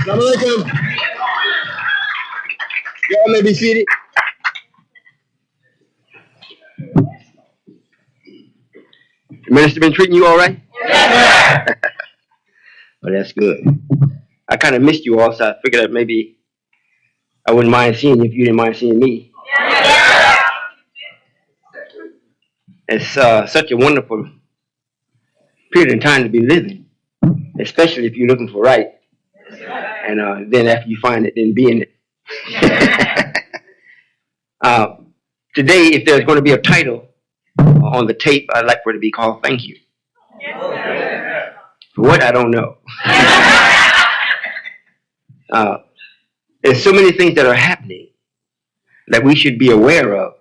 Assalamualaikum. Y'all may be seated. The minister been treating you all right? Yeah. Well, that's good. I kind of missed you all, so I figured that maybe I wouldn't mind seeing you if you didn't mind seeing me. Yeah. It's such a wonderful period of time to be living, especially if you're looking for right. And then after you find it, then be in it. Today, if there's going to be a title on the tape, I'd like for it to be called Thank You. For what, I don't know. There's so many things that are happening that we should be aware of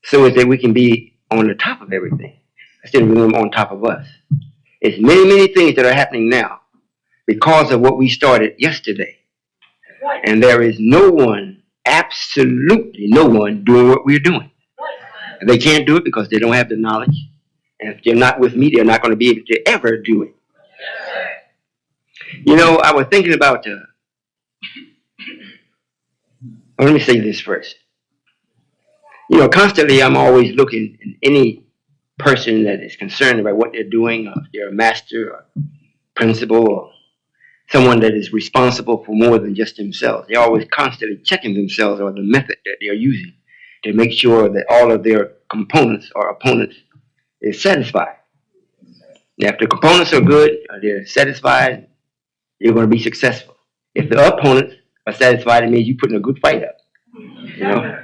so that we can be on the top of everything instead of them on top of us. It's many, many things that are happening now because of what we started yesterday. And there is no one, absolutely no one, doing what we're doing. And they can't do it because they don't have the knowledge. And if they're not with me, they're not going to be able to ever do it. You know, I was thinking about, let me say this first. You know, constantly I'm always looking at any person that is concerned about what they're doing, or if they're a master or principal or someone that is responsible for more than just themselves. They're always constantly checking themselves or the method that they're using to make sure that all of their components or opponents is satisfied. Now, if the components are good, or they're satisfied, you're going to be successful. If the opponents are satisfied, it means you're putting a good fight up. You know?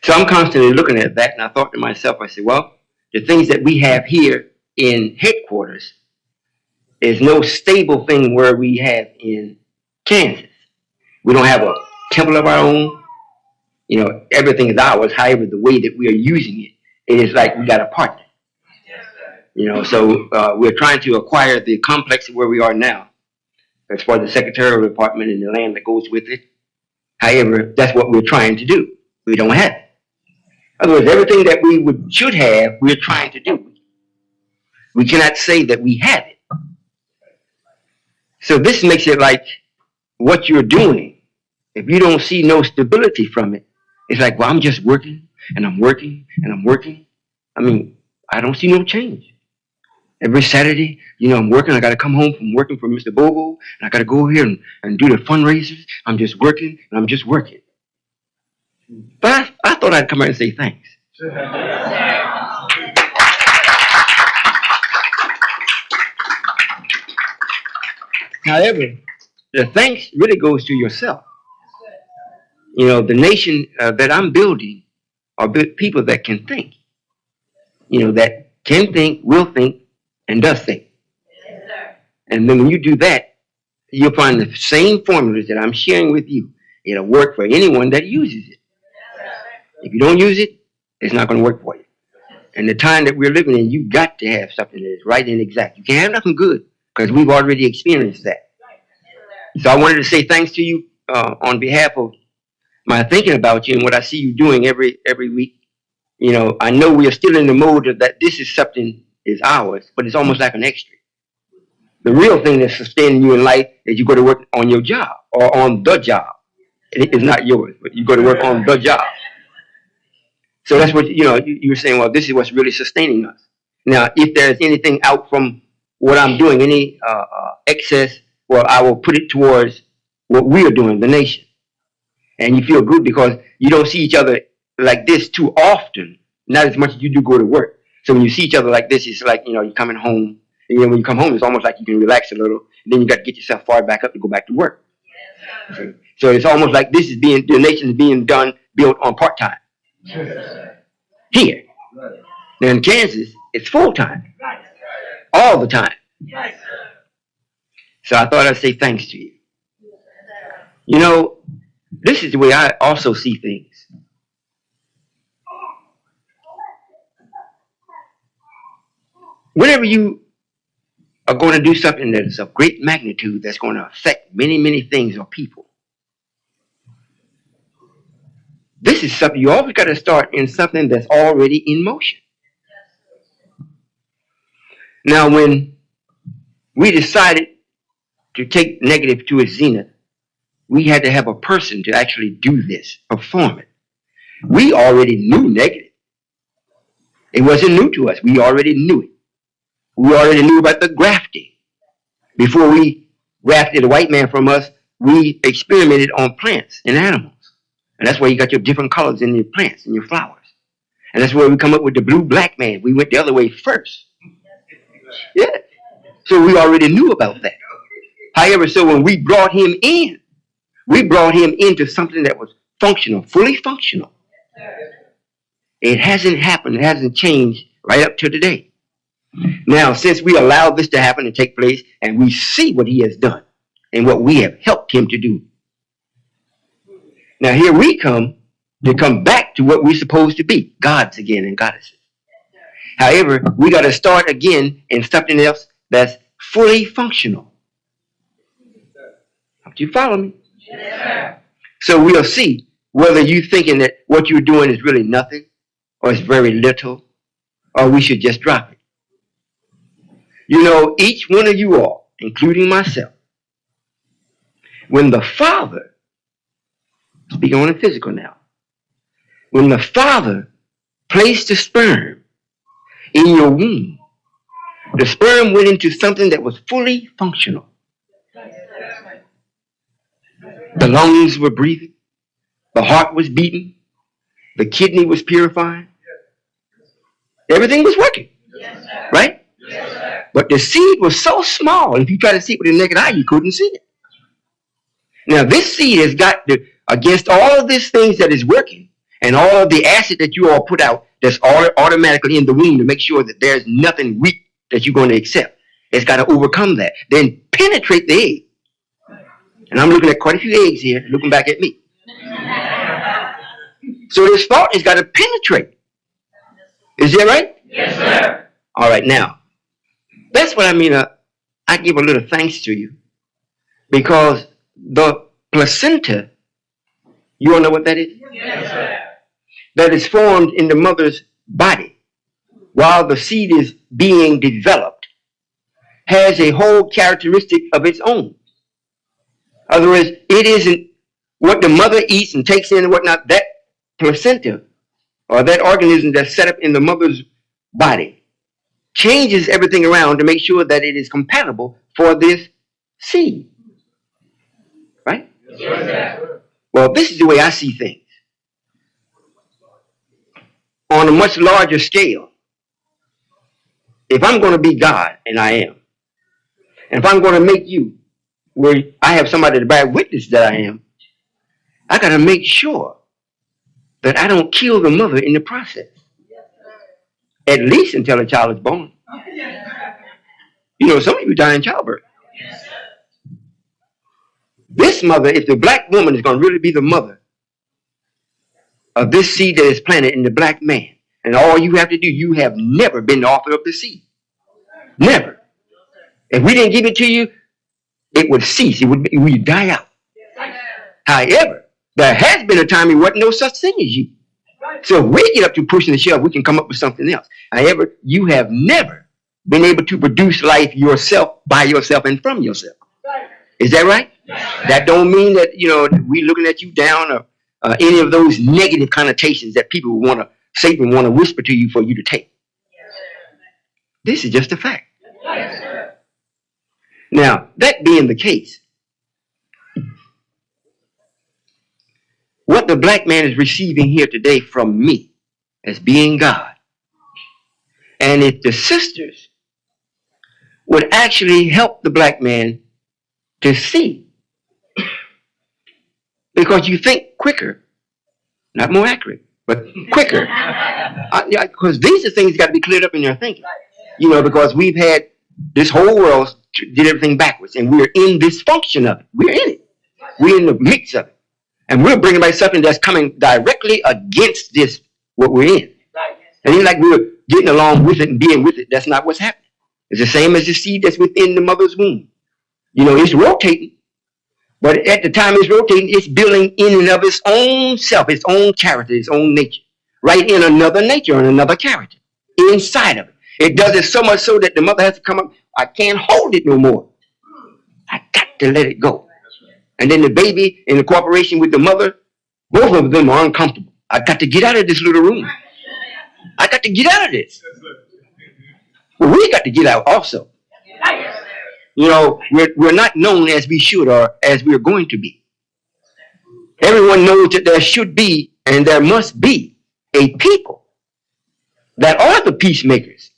So I'm constantly looking at that, and I thought to myself, I said, well, the things that we have here in headquarters is no stable thing where we have in Kansas. We don't have a temple of our own. You know, everything is ours. However, the way that we are using it, it is like we got a partner. You know, so we're trying to acquire the complex where we are now, as far as the secretarial department and the land that goes with it. However, that's what we're trying to do. We don't have it. In other words, everything that we should have, we're trying to do. We cannot say that we have it. So this makes it like what you're doing, if you don't see no stability from it, it's like, well, I'm just working, and I'm working, and I'm working. I mean, I don't see no change. Every Saturday, you know, I'm working. I got to come home from working for Mr. Bobo, and I got to go here and do the fundraisers. I'm just working, and I'm just working. But I thought I'd come out and say thanks. However, the thanks really goes to yourself. You know, the nation that I'm building are people that can think. You know, that can think, will think, and does think. Yes, sir. And then when you do that, you'll find the same formulas that I'm sharing with you. It'll work for anyone that uses it. Yes, if you don't use it, it's not going to work for you. And the time that we're living in, you've got to have something that is right and exact. You can't have nothing good because we've already experienced that. So I wanted to say thanks to you on behalf of my thinking about you and what I see you doing every week. You know, I know we are still in the mode of that this is something is ours, but it's almost like an extra. The real thing that's sustaining you in life is you go to work on your job or on the job. It is not yours, but you go to work on the job. So that's what, you know, you were saying, well, this is what's really sustaining us. Now, if there's anything out from what I'm doing, any excess, well, I will put it towards what we are doing, the nation. And you feel good because you don't see each other like this too often, not as much as you do go to work. So when you see each other like this, it's like, you know, you're coming home. And then when you come home, it's almost like you can relax a little. And then you got to get yourself far back up to go back to work. So it's almost like this is the nation is being built on part-time. Here. Now in Kansas, it's full-time. All the time. So I thought I'd say thanks to you. You know, this is the way I also see things. Whenever you are going to do something that is of great magnitude that's going to affect many, many things or people, This is something you always got to start in something that's already in motion. Now, when we decided to take negative to its zenith, we had to have a person to actually do this, perform it. We already knew negative. It wasn't new to us. We already knew it. We already knew about the grafting. Before we grafted a white man from us, we experimented on plants and animals. And that's why you got your different colors in your plants and your flowers. And that's where we come up with the blue-black man. We went the other way first. Yeah. So we already knew about that. However, so when we brought him in, we brought him into something that was functional, fully functional. It hasn't happened. It hasn't changed right up to today. Now, since we allowed this to happen and take place, and we see what he has done and what we have helped him to do. Now, here we come to come back to what we're supposed to be, gods again and goddesses. However, we got to start again in something else that's fully functional. Do you follow me? Yes. So we'll see whether you're thinking that what you're doing is really nothing, or it's very little, or we should just drop it. You know, each one of you all, including myself, when the Father, speaking on the physical now, when the Father placed the sperm in your womb, the sperm went into something that was fully functional. The lungs were breathing, the heart was beating, the kidney was purifying. Everything was working, right? But the seed was so small, if you try to see it with the naked eye, you couldn't see it. Now, this seed has got to, against all of these things that is working, and all of the acid that you all put out, that's all automatically in the womb to make sure that there's nothing weak that you're going to accept. It's got to overcome that. Then penetrate the egg. And I'm looking at quite a few eggs here, looking back at me. So this thought has got to penetrate. Is that right? Yes, sir. All right, now, that's what I mean. I give a little thanks to you. Because the placenta, you all know what that is? Yes, sir. That is formed in the mother's body while the seed is being developed, has a whole characteristic of its own. In other words, it isn't what the mother eats and takes in and whatnot. That placenta or that organism that's set up in the mother's body changes everything around to make sure that it is compatible for this seed. Right? Yes, well, this is the way I see things. On a much larger scale, if I'm going to be God, and I am, and if I'm going to make you where I have somebody to bear witness that I am, I got to make sure that I don't kill the mother in the process. At least until a child is born. You know, some of you die in childbirth. This mother, if the black woman is going to really be the mother of this seed that is planted in the black man, and all you have to do, you have never been the author of the seed. Never. If we didn't give it to you, it would cease. It would die out. However, there has been a time there wasn't no such thing as you. So if we get up to pushing the shelf, we can come up with something else. However, you have never been able to produce life yourself, by yourself, and from yourself. Is that right? That don't mean that, you know, we looking at you down or any of those negative connotations that people want to, Satan want to whisper to you for you to take. This is just a fact. Now, that being the case, what the black man is receiving here today from me as being God, and if the sisters would actually help the black man to see, because you think quicker, not more accurate, but quicker, because these are things that got to be cleared up in your thinking, you know, because we've had this whole world did everything backwards, and we're in this function of it. We're in it. We're in the mix of it. And we're bringing back something that's coming directly against this, what we're in. And even like we're getting along with it and being with it, that's not what's happening. It's the same as the seed that's within the mother's womb. You know, it's rotating, But at the time it's rotating, it's building in and of its own self, its own character, its own nature. Right in another nature and another character. Inside of it. It does it so much so that the mother has to come up. I can't hold it no more. I got to let it go. And then the baby in the cooperation with the mother, both of them are uncomfortable. I got to get out of this little room. I got to get out of this. Well, we got to get out also. You know, we're not known as we should or as we're going to be. Everyone knows that there should be and there must be a people that are the peacemakers.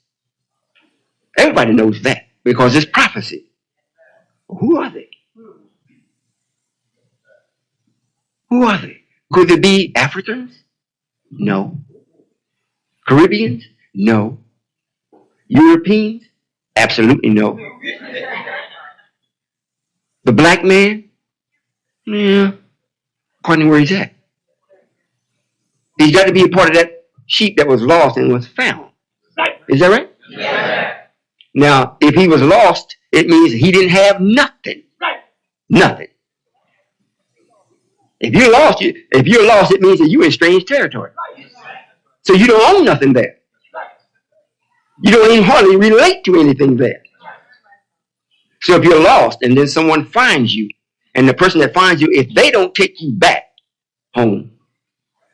Everybody knows that because it's prophecy. Who are they? Who are they? Could it be Africans? No. Caribbeans? No. Europeans? Absolutely no. The black man? Yeah. According to where he's at. He's got to be a part of that sheep that was lost and was found. Is that right? Yeah. Now, if he was lost, it means he didn't have nothing. Nothing. If you're lost, it means that you're in strange territory. So you don't own nothing there. You don't even hardly relate to anything there. So if you're lost and then someone finds you, and the person that finds you, if they don't take you back home,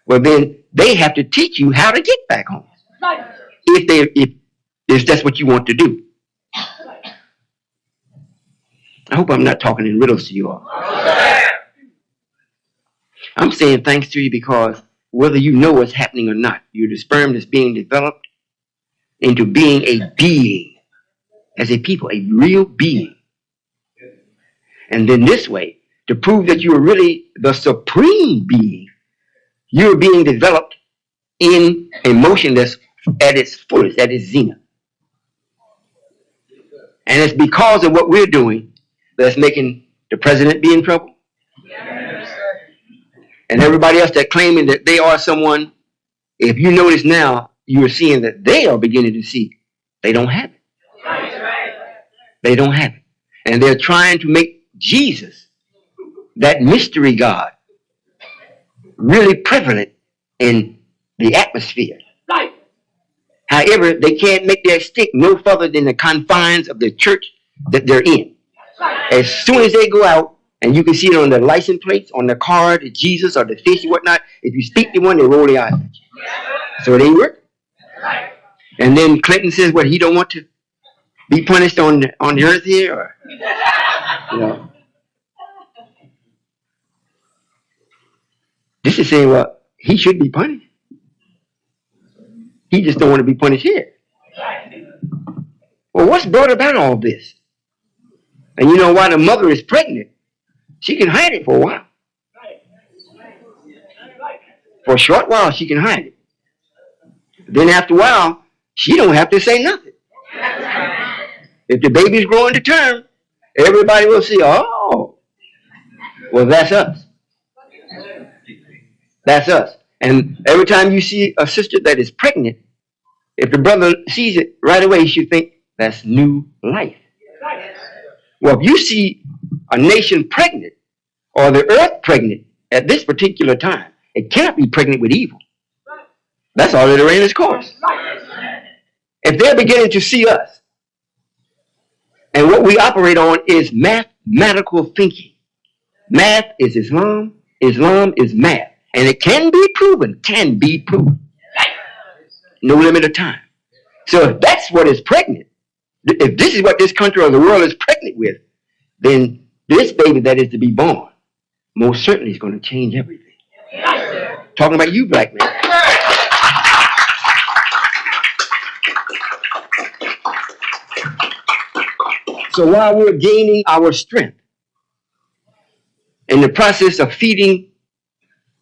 well then they have to teach you how to get back home. If that's what you want to do. I hope I'm not talking in riddles to you all. I'm saying thanks to you because whether you know what's happening or not, you're the sperm that's being developed into being a being, as a people, a real being. And then this way, to prove that you are really the supreme being, you're being developed in a motion that's at its fullest, at its zenith. And it's because of what we're doing that's making the president be in trouble. And everybody else that claiming that they are someone, if you notice now, you are seeing that they are beginning to see they don't have it. They don't have it. And they're trying to make Jesus, that mystery God, really prevalent in the atmosphere. However, they can't make their stick no further than the confines of the church that they're in. As soon as they go out, and you can see it on the license plates, on the car, the Jesus or the fish and whatnot, if you speak to one, they roll their eyes at you. So it ain't working. And then Clinton says, what, he don't want to be punished on the earth here? Or, you know. This is saying, well, he should be punished. He just don't want to be punished here. Well, what's brought about all this? And you know why the mother is pregnant? She can hide it for a while. For a short while, she can hide it. Then after a while, she don't have to say nothing. If the baby's growing to term, everybody will see, oh, well, that's us. That's us. And every time you see a sister that is pregnant, if the brother sees it right away, he should think, that's new life. Well, if you see a nation pregnant, or the earth pregnant at this particular time, it cannot be pregnant with evil. That's already ran its course. If they're beginning to see us, and what we operate on is mathematical thinking. Math is Islam, Islam is math. And it can be proven, No limit of time. So if that's what is pregnant, if this is what this country or the world is pregnant with, then this baby that is to be born most certainly is going to change everything. Talking about you, black man. So while we're gaining our strength in the process of feeding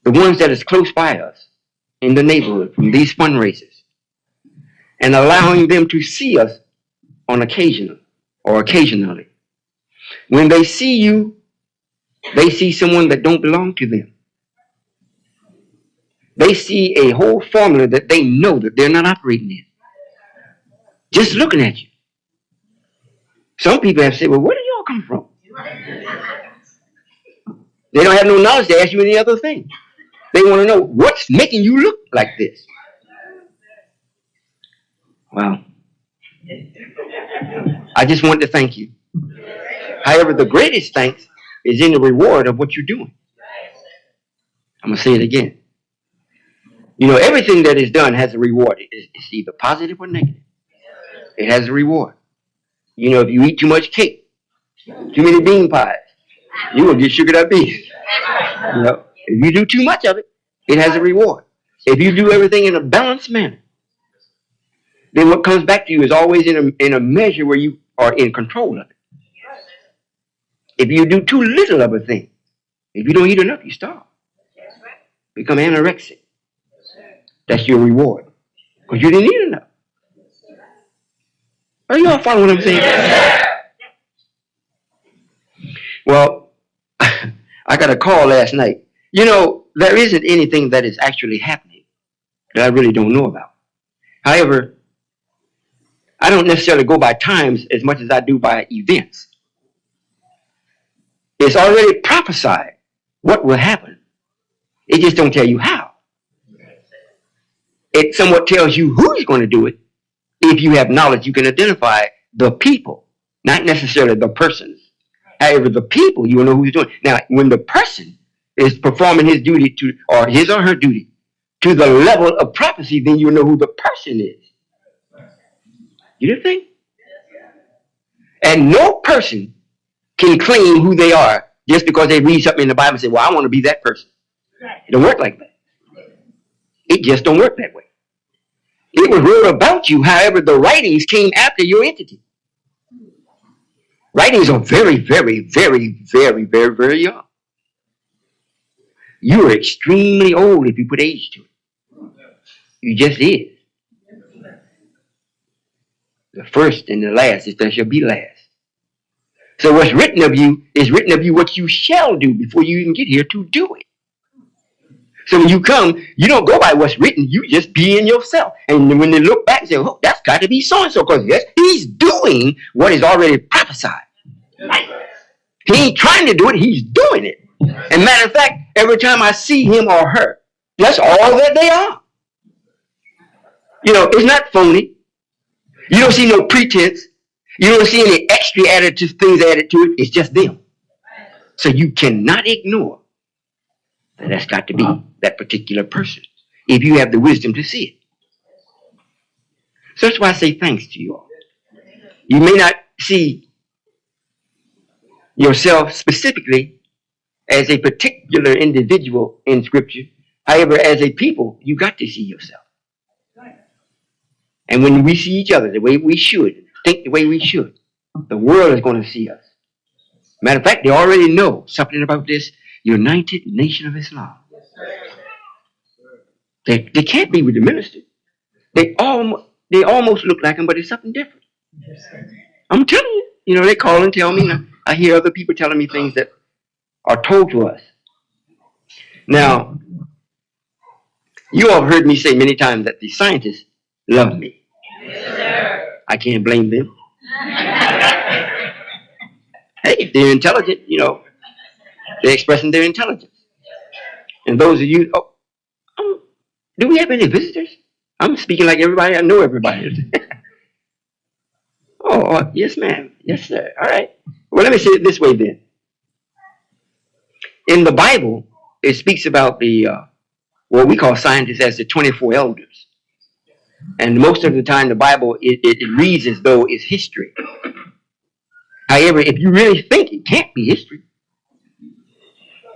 the ones that is close by us in the neighborhood from these fundraisers and allowing them to see us on occasionally. When they see you, they see someone that don't belong to them. They see a whole formula that they know that they're not operating in. Just looking at you. Some people have said, well, where do y'all come from? They don't have no knowledge to ask you any other thing. They want to know what's making you look like this. Well, I just want to thank you. However, the greatest thanks is in the reward of what you're doing. I'm going to say it again. You know, everything that is done has a reward. It's either positive or negative. It has a reward. You know, if you eat too much cake, too many bean pies, you will get sugared up beef. You know, if you do too much of it, it has a reward. If you do everything in a balanced manner, then what comes back to you is always in a measure where you are in control of it. If you do too little of a thing, if you don't eat enough, you starve. Become anorexic. That's your reward. Because you didn't eat enough. Are you all following what I'm saying? Well, I got a call last night. You know, there isn't anything that is actually happening that I really don't know about. However, I don't necessarily go by times as much as I do by events. It's already prophesied what will happen. It just don't tell you how. It somewhat tells you who's going to do it. If you have knowledge, you can identify the people, not necessarily the persons. However, the people, you will know who's doing it. Now, when the person is performing his duty to, or his or her duty, to the level of prophecy, then you will know who the person is. You think? And no person can claim who they are just because they read something in the Bible and say, well, I want to be that person. It don't work like that. It just don't work that way. It was wrote about you, however, the writings came after your entity. Writings are very, very, very, very, very, very young. You are extremely old if you put age to it. You just is. The first and the last is there shall be last. So what's written of you is written of you what you shall do before you even get here to do it. So when you come, you don't go by what's written. You just be in yourself. And when they look back and say, oh, that's got to be so-and-so. Because yes, he's doing what is already prophesied. He ain't trying to do it. He's doing it. And matter of fact, every time I see him or her, that's all that they are. You know, it's not phony. You don't see no pretense. You don't see any extra additive things added to it. It's just them. So you cannot ignore that that's got to be that particular person if you have the wisdom to see it. So that's why I say thanks to you all. You may not see yourself specifically as a particular individual in Scripture. However, as a people, you got to see yourself. And when we see each other the way we should, think the way we should, the world is going to see us. Matter of fact, they already know something about this United Nation of Islam. They can't be with the minister. They almost look like him, but it's something different. I'm telling you. You know, they call and tell me. And I hear other people telling me things that are told to us. Now, you all have heard me say many times that the scientists love me. I can't blame them. Hey, if they're intelligent, you know, they're expressing their intelligence. And those of you, do we have any visitors? I'm speaking like everybody. I know everybody. Oh, yes, ma'am. Yes, sir. All right. Well, let me say it this way then. In the Bible, it speaks about the what we call scientists as the 24 elders. And most of the time, the Bible, it reads as though it's history. However, if you really think it can't be history,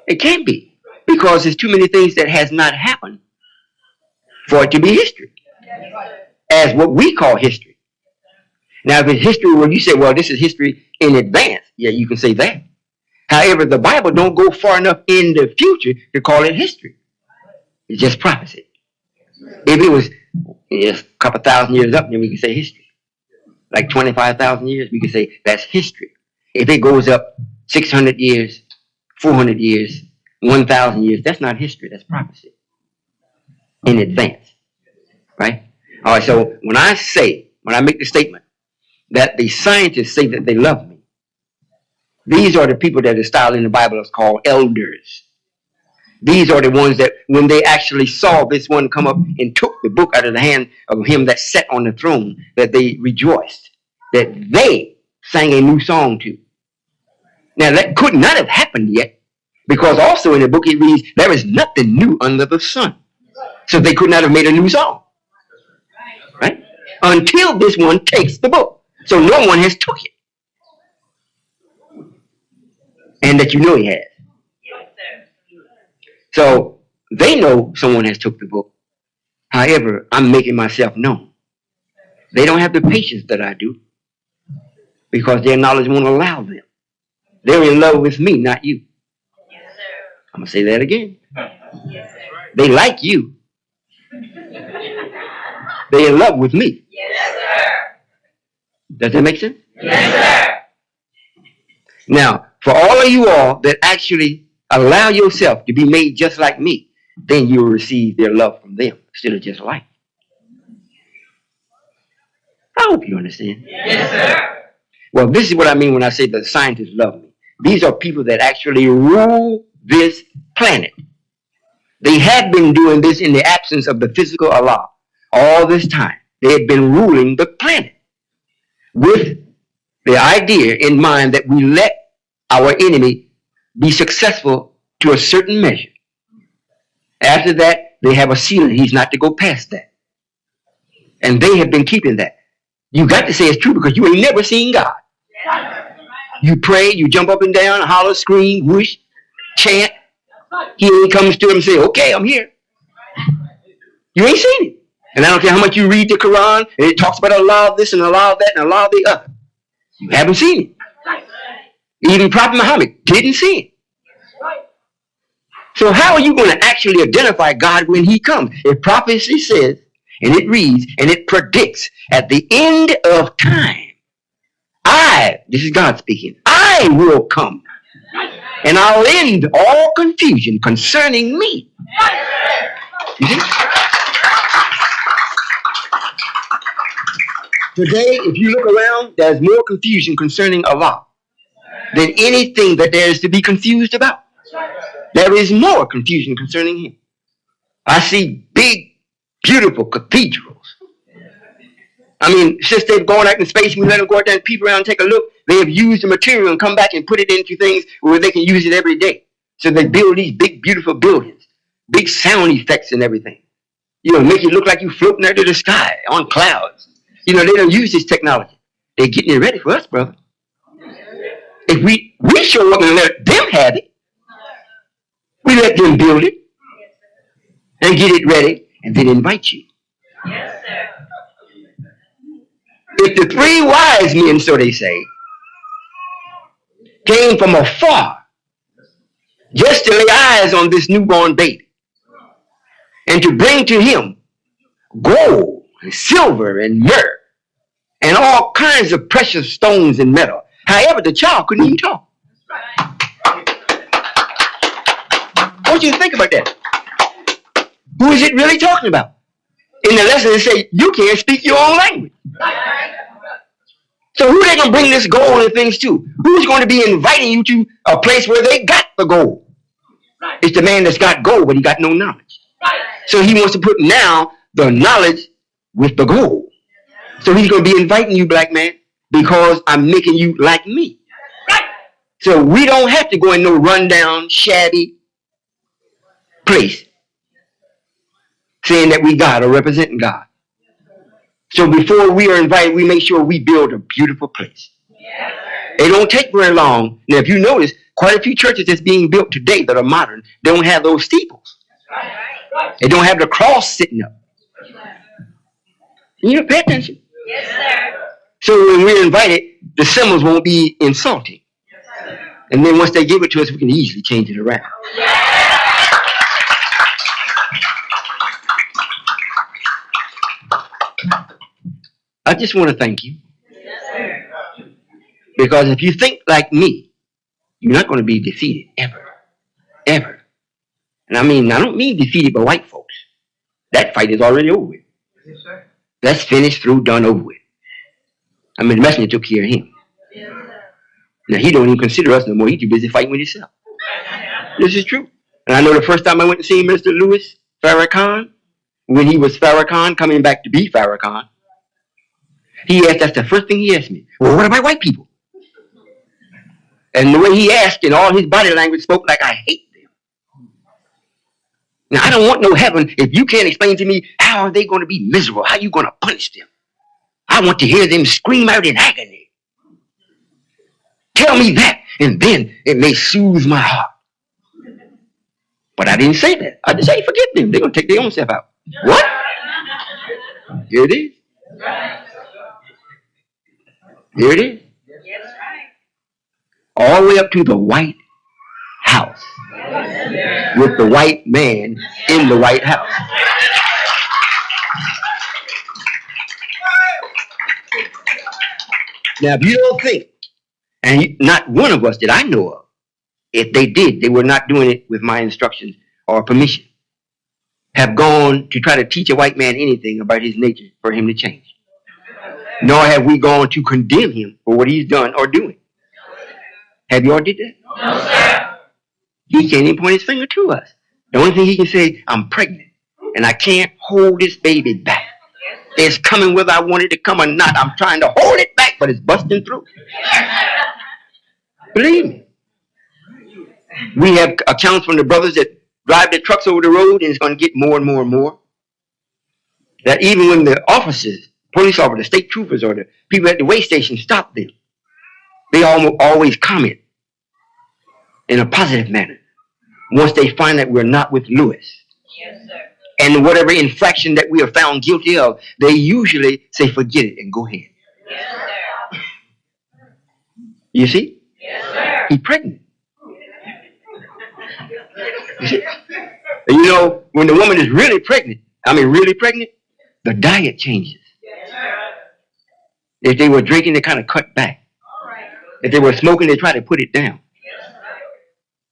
it can't be. Because there's too many things that has not happened for it to be history. As what we call history. Now, if it's history where you say, well, this is history in advance, yeah, you can say that. However, the Bible don't go far enough in the future to call it history. It's just prophecy. If it was a couple thousand years up, then we can say history. Like 25,000 years, we can say that's history. If it goes up 600 years, 400 years, 1,000 years, that's not history, that's prophecy. In advance. Right? All right, so when I make the statement that the scientists say that they love me, These are the people that are styled in the Bible is called elders. These are the ones that when they actually saw this one come up and took the book out of the hand of him that sat on the throne, that they rejoiced, that they sang a new song to. Now that could not have happened yet, because also in the book it reads, there is nothing new under the sun. So they could not have made a new song. Right? Until this one takes the book. So no one has took it. And that you know he has. So they know someone has took the book. However, I'm making myself known. They don't have the patience that I do, because their knowledge won't allow them. They're in love with me, not you. I'm going to say that again. They like you. They're in love with me. Does that make sense? Yes, sir. Now, for all of you all that actually allow yourself to be made just like me, then you will receive their love from them instead of just like. I hope you understand. Yes, sir. Well, this is what I mean when I say that scientists love me. These are people that actually rule this planet. They had been doing this in the absence of the physical Allah all this time. They had been ruling the planet with the idea in mind that we let our enemy be successful to a certain measure. After that, they have a ceiling. He's not to go past that. And they have been keeping that. You got to say it's true, because you ain't never seen God. You pray, you jump up and down, holler, scream, whoosh, chant. He comes to him and say, okay, I'm here. You ain't seen it. And I don't care how much you read the Quran, and it talks about Allah this and Allah that and Allah the other. You haven't seen it. Even Prophet Muhammad didn't see it. So how are you going to actually identify God when he comes? If prophecy says, and it reads, and it predicts, at the end of time, this is God speaking, I will come, and I'll end all confusion concerning me. You see? Today, if you look around, there's more confusion concerning Allah than anything that there is to be confused about. There is more confusion concerning him. I see big, beautiful cathedrals. I mean, since they've gone out in space, we let them go out there and peep around and take a look. They have used the material and come back and put it into things where they can use it every day. So they build these big, beautiful buildings, big sound effects and everything. You know, make it look like you're floating out of the sky on clouds. You know, they don't use this technology. They're getting it ready for us, brother. If we show up and let them have it, we let them build it and get it ready and then invite you. Yes, sir. If the three wise men, so they say, came from afar just to lay eyes on this newborn baby and to bring to him gold and silver and myrrh and all kinds of precious stones and metal. However, the child couldn't even talk. I want you to think about that. Who is it really talking about? In the lesson, they say, you can't speak your own language. So who are they going to bring this gold and things to? Who's going to be inviting you to a place where they got the gold? It's the man that's got gold, but he got no knowledge. So he wants to put now the knowledge with the gold. So he's going to be inviting you, black man, because I'm making you like me. So we don't have to go in no rundown, shabby place saying that we God or representing God. So before we are invited, we make sure we build a beautiful place. It don't take very long. Now, if you notice, quite a few churches that's being built today that are modern, they don't have those steeples. They don't have the cross sitting up. You know, pay attention. Yes, sir. So when we're invited, the symbols won't be insulting. And then once they give it to us, we can easily change it around. I just want to thank you. Because if you think like me, you're not going to be defeated ever. Ever. And I mean, I don't mean defeated by white folks. That fight is already over with. Yes, sir. That's finished, through, done, over with. I mean, the messenger took care of him. Yes, Now, he don't even consider us no more. He's too busy fighting with himself. This is true. And I know the first time I went to see Mr. Louis Farrakhan, when he was Farrakhan, coming back to be Farrakhan, that's the first thing he asked me. Well, what about white people? And the way he asked and all his body language spoke like I hate them. Now, I don't want no heaven if you can't explain to me how are they going to be miserable, how are you going to punish them. I want to hear them scream out in agony. Tell me that, and then it may soothe my heart. But I didn't say that. I just say, forget them. They're going to take their own self out. What? Here it is. Here it is. All the way up to the White House. With the white man in the White House. Now, if you don't think, and not one of us that I know of, if they did, they were not doing it with my instructions or permission, have gone to try to teach a white man anything about his nature for him to change. Nor have we gone to condemn him for what he's done or doing. Have you all did that? No, sir. He can't even point his finger to us. The only thing he can say, I'm pregnant, and I can't hold this baby back. It's coming whether I want it to come or not. I'm trying to hold it back, but it's busting through. Believe me. We have accounts from the brothers that drive their trucks over the road, and it's going to get more and more and more. That even when the officers, police officers, state troopers, or the people at the way station stop them, they always comment in a positive manner once they find that we're not with Lewis. Yes, sir. And whatever infraction that we are found guilty of, they usually say, forget it and go ahead. Yes, sir. You see? Yes, sir. He's pregnant. You see? And you know, when the woman is really pregnant, the diet changes. Yes, sir. If they were drinking, they kind of cut back. If they were smoking, they try to put it down.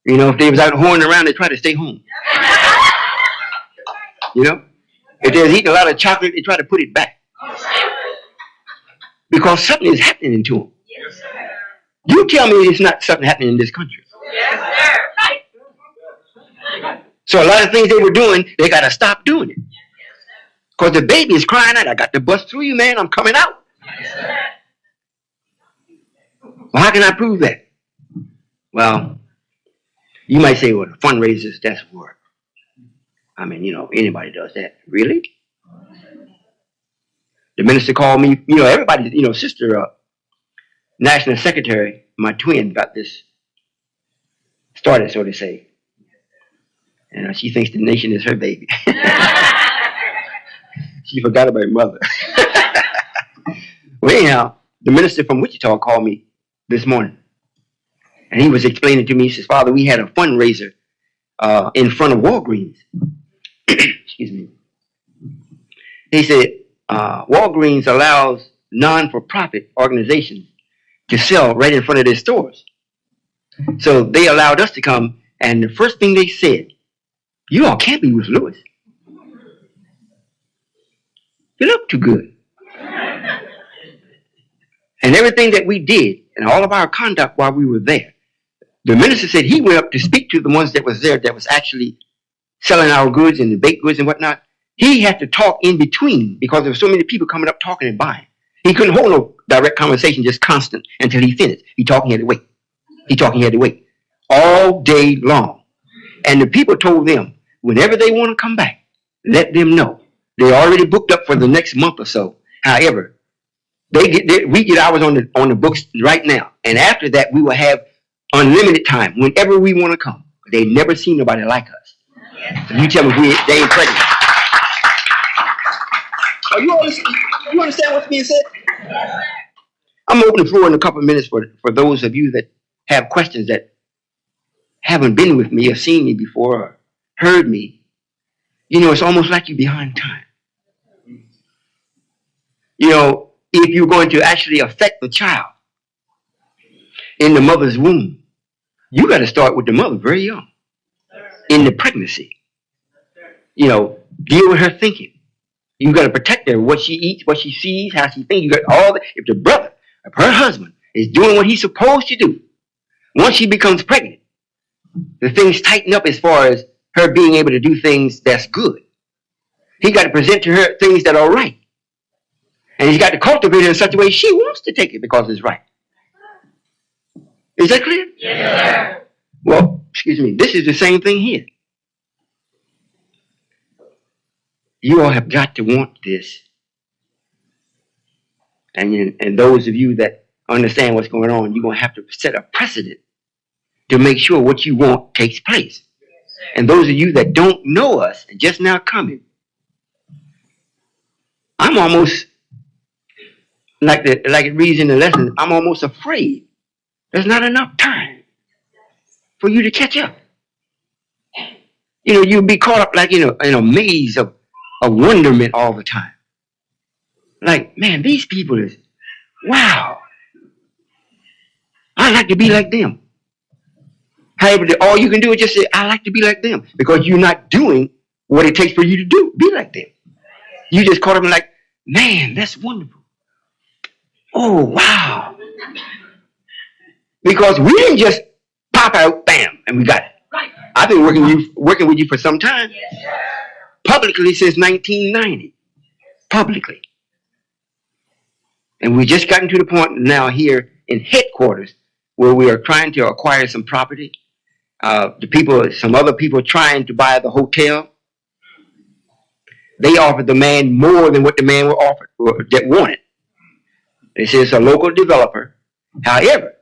You know, if they was out horning around, they try to stay home. You know? If they was eating a lot of chocolate, they try to put it back. Because something is happening to them. You tell me it's not something happening in this country. So a lot of things they were doing, they got to stop doing it. Because the baby is crying out, I got to bust through you, man. I'm coming out. Well, how can I prove that? Well, you might say, well, fundraisers, that's work. I mean, you know, anybody does that. Really? The minister called me, you know, everybody, you know, sister, national secretary, my twin, got this started, so to say. And she thinks the nation is her baby. She forgot about her mother. Well, anyhow, the minister from Wichita called me this morning. And he was explaining to me, he says, Father, we had a fundraiser in front of Walgreens. Excuse me. He said, Walgreens allows non-for-profit organizations to sell right in front of their stores. So they allowed us to come, and the first thing they said, you all can't be with Lewis. You look too good. And everything that we did, and all of our conduct while we were there, the minister said he went up to speak to the ones that was there that was actually selling our goods and the baked goods and whatnot. He had to talk in between because there were so many people coming up talking and buying. He couldn't hold no direct conversation, just constant, until he finished. He talking, he had to wait. He talking, he had to wait. All day long. And the people told them, whenever they want to come back, let them know. They already booked up for the next month or so. However, we get ours on the books right now. And after that, we will have unlimited time whenever we want to come. They never seen nobody like us. So you tell me they ain't pregnant. Oh, you understand what's being said? I'm going to open the floor in a couple of minutes for those of you that have questions that haven't been with me or seen me before or heard me. You know, it's almost like you're behind time. You know, if you're going to actually affect the child in the mother's womb, you got to start with the mother very young. In the pregnancy. You know, deal with her thinking. You got to protect her, what she eats, what she sees, how she thinks. You got all that. If the brother, if her husband is doing what he's supposed to do, Once she becomes pregnant, the things tighten up as far as her being able to do things that's good. He got to present to her things that are right. And he's got to cultivate it in such a way she wants to take it because it's right. Is that clear? Yes, sir. Well, excuse me, this is the same thing here. You all have got to want this. And those of you that understand what's going on, you're going to have to set a precedent to make sure what you want takes place. And those of you that don't know us and just now coming, I'm almost, like it reads in the lesson, I'm almost afraid there's not enough time for you to catch up. You know, you'll be caught up like in a maze of wonderment all the time. Like, man, these people is, wow. I'd like to be like them. However, all you can do is just say, I like to be like them. Because you're not doing what it takes for you to be like them. You just caught up and like, man, that's wonderful. Oh, wow. Because we didn't just pop out, bam, and we got it. I've been working with you for some time. Publicly since 1990. Publicly. And we just gotten to the point now here in headquarters where we are trying to acquire some property. Some other people trying to buy the hotel. They offered the man more than what the man were offered or that wanted. They said it's a local developer. However,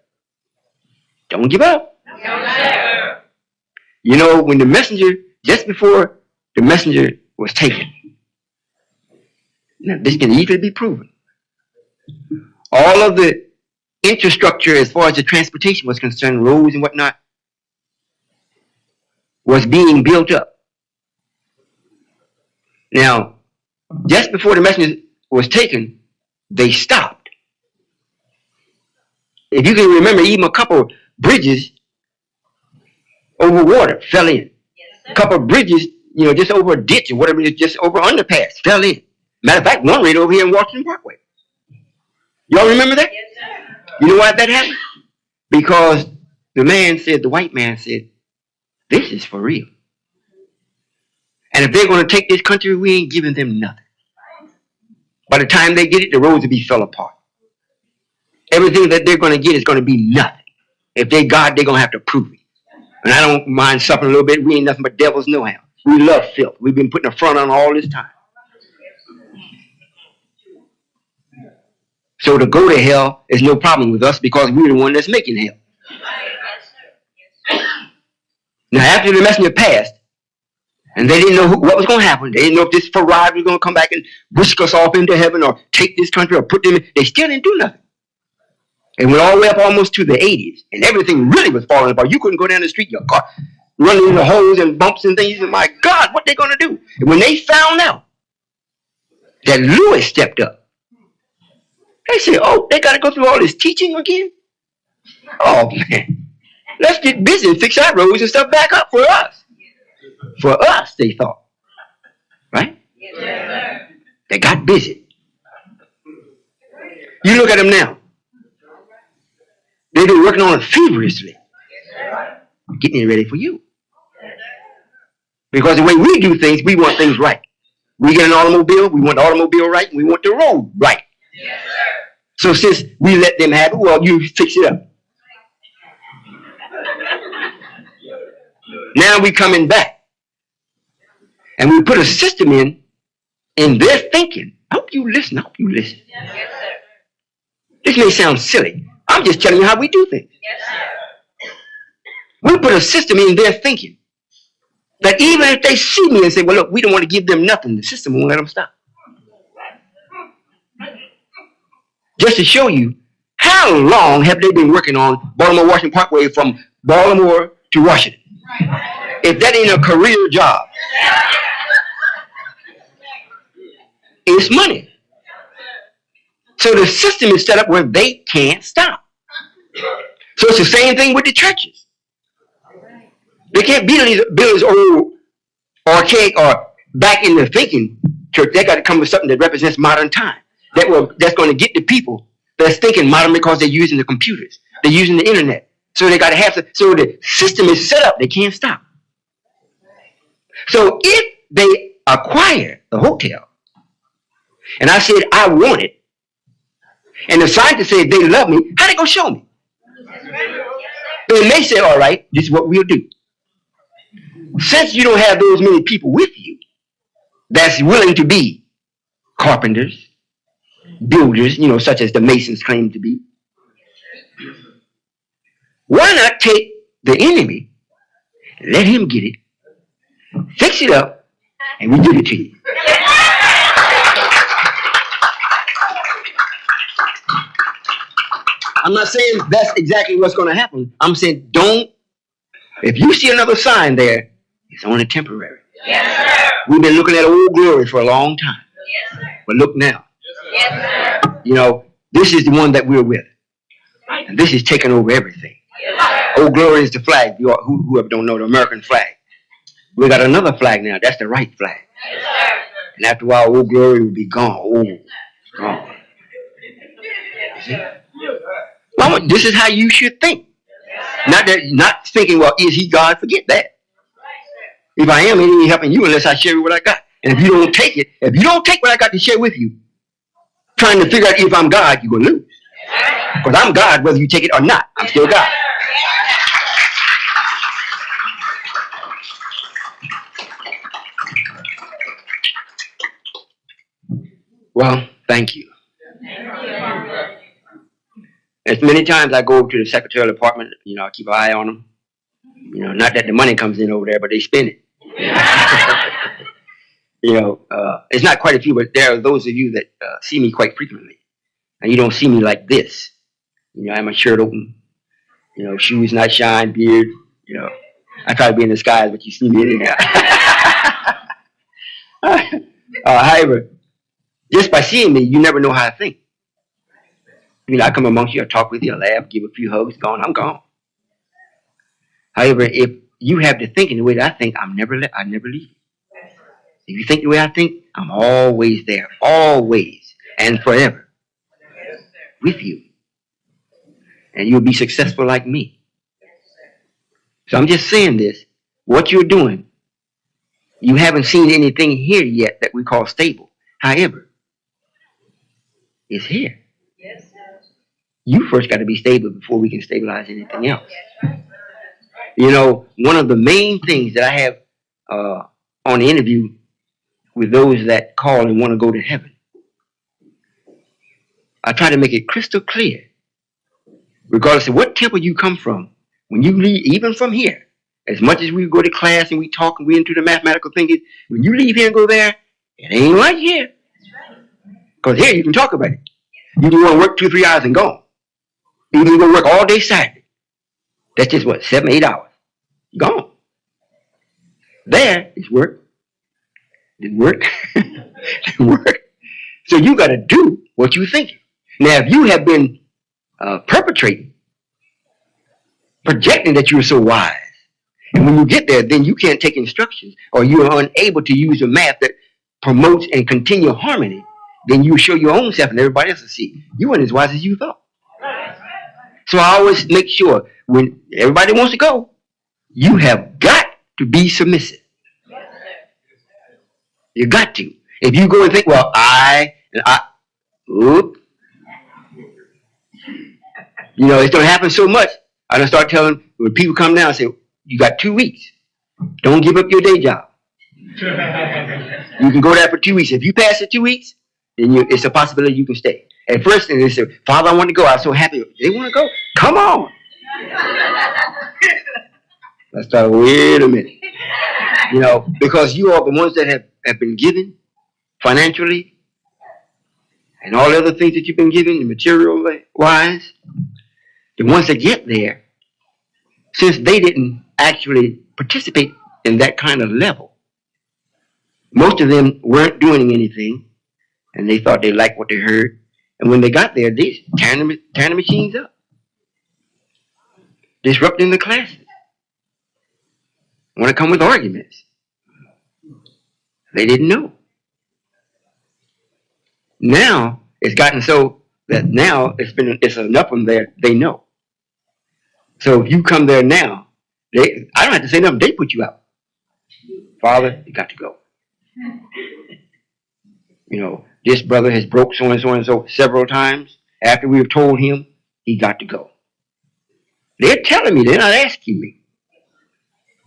don't give up. No, you know, when the messenger, just before the messenger was taken, now this can easily be proven. All of the infrastructure as far as the transportation was concerned, roads and whatnot, was being built up. Now, just before the messenger was taken, they stopped. If you can remember, even a couple of bridges over water fell in. A couple of bridges, you know, just over a ditch or whatever, just over underpass, fell in. Matter of fact, one right over here in Washington Parkway. Y'all remember that? yes, sir. You know why that happened? Because the white man said, this is for real. And if they're going to take this country, we ain't giving them nothing. By the time they get it, the roads will be fell apart. Everything that they're going to get is going to be nothing. If they God, they're going to have to prove it. And I don't mind suffering a little bit. We ain't nothing but devils no how. We love filth. We've been putting a front on all this time. So to go to hell is no problem with us because we're the one that's making hell. Now after the messenger passed, and they didn't know what was going to happen. They didn't know if this Farad was going to come back and whisk us off into heaven or take this country or put them in. They still didn't do nothing. It went all the way up almost to the 80s. And everything really was falling apart. You couldn't go down the street, your car running into holes and bumps and things. You said, my God, what they going to do? And when they found out that Lewis stepped up, they said, oh, they got to go through all this teaching again? Oh, man. Let's get busy and fix our roads and stuff back up for us. For us, they thought. Right? Yes, sir. They got busy. You look at them now. They've been working on it feverishly. Getting it ready for you. Because the way we do things, we want things right. We get an automobile, we want the automobile right, and we want the road right. Yes, sir. So since we let them have it, well, you fix it up. Now we coming back. And we put a system in their thinking. I hope you listen. Yes, sir. This may sound silly. I'm just telling you how we do things. Yes, sir. We put a system in their thinking that even if they see me and say, well, look, we don't want to give them nothing, the system won't let them stop. Just to show you how long have they been working on Baltimore-Washington Parkway from Baltimore to Washington. If that ain't a career job, it's money. So the system is set up where they can't stop. So it's the same thing with the churches. They can't build these old, archaic, or back in the thinking church. They got to come with something that represents modern time. That's going to get the people that's thinking modern because they're using the computers. They're using the internet. So they got to have to, so the system is set up. They can't stop. So if they acquire the hotel, and I said I want it, and the scientists said they love me, how they gonna show me? Then they say, all right, this is what we'll do. Since you don't have those many people with you that's willing to be carpenters, builders, such as the Masons claim to be, why not take the enemy, let him get it, fix it up, and we give it to you? I'm not saying that's exactly what's going to happen. I'm saying if you see another sign there, it's only temporary. Yes, sir. We've been looking at Old Glory for a long time. Yes, sir. But look now. Yes, sir. This is the one that we're with. And this is taking over everything. Yes, sir. Old Glory is the flag. Whoever don't know, the American flag. We got another flag now. That's the right flag. Yes, sir. And after a while, Old Glory will be gone. Gone. See? Well, this is how you should think. Not thinking, well, is he God? Forget that. If I am, it ain't helping you unless I share what I got. And if you don't take what I got to share with you, trying to figure out if I'm God, you're going to lose. Because I'm God whether you take it or not. I'm still God. Well, thank you. As many times I go to the secretarial department, I keep an eye on them. Not that the money comes in over there, but they spend it. It's not quite a few, but there are those of you that see me quite frequently. And you don't see me like this. I have my shirt open, shoes not shine, beard, I try to be in disguise, but you see me anyhow. However, just by seeing me, you never know how I think. I come amongst you, I talk with you, I laugh, give a few hugs, I'm gone. However, if you have the thinking the way that I think, I never leave. If you think the way I think, I'm always there, always and forever with you. And you'll be successful like me. So I'm just saying this, what you're doing, you haven't seen anything here yet that we call stable. However, it's here. You first got to be stable before we can stabilize anything else. One of the main things that I have on the interview with those that call and want to go to heaven, I try to make it crystal clear, regardless of what temple you come from, when you leave, even from here, as much as we go to class and we talk and we into the mathematical thinking, when you leave here and go there, it ain't like here. Because here you can talk about it. You can want to work 2-3 hours and go. You can go work all day Saturday. That's just what, 7-8 hours. Gone. There is work. Didn't work. Didn't work. So you got to do what you think. Now, if you have been perpetrating, projecting that you're so wise, and when you get there, then you can't take instructions, or you're unable to use a math that promotes and continue harmony, then you show your own self and everybody else will see you weren't as wise as you thought. So I always make sure when everybody wants to go, you have got to be submissive. You got to. If you go and think, well, it's going to happen so much. I don't start telling when people come down and say, you got 2 weeks. Don't give up your day job. You can go there for 2 weeks. If you pass the 2 weeks, then it's a possibility you can stay. At first, they say, Father, I want to go. I'm so happy. They want to go? Come on. Let's start, wait a minute. Because you are the ones that have been given financially and all the other things that you've been given, material-wise, the ones that get there, since they didn't actually participate in that kind of level, most of them weren't doing anything, and they thought they liked what they heard. And when they got there, they tearing the machines up, disrupting the classes. Want to come with arguments. They didn't know. Now it's gotten so that now it's enough of them there. They know. So if you come there now, I don't have to say nothing. They put you out. Father, you got to go. This brother has broke so and so and so several times. After we have told him, he got to go. They're telling me, they're not asking me.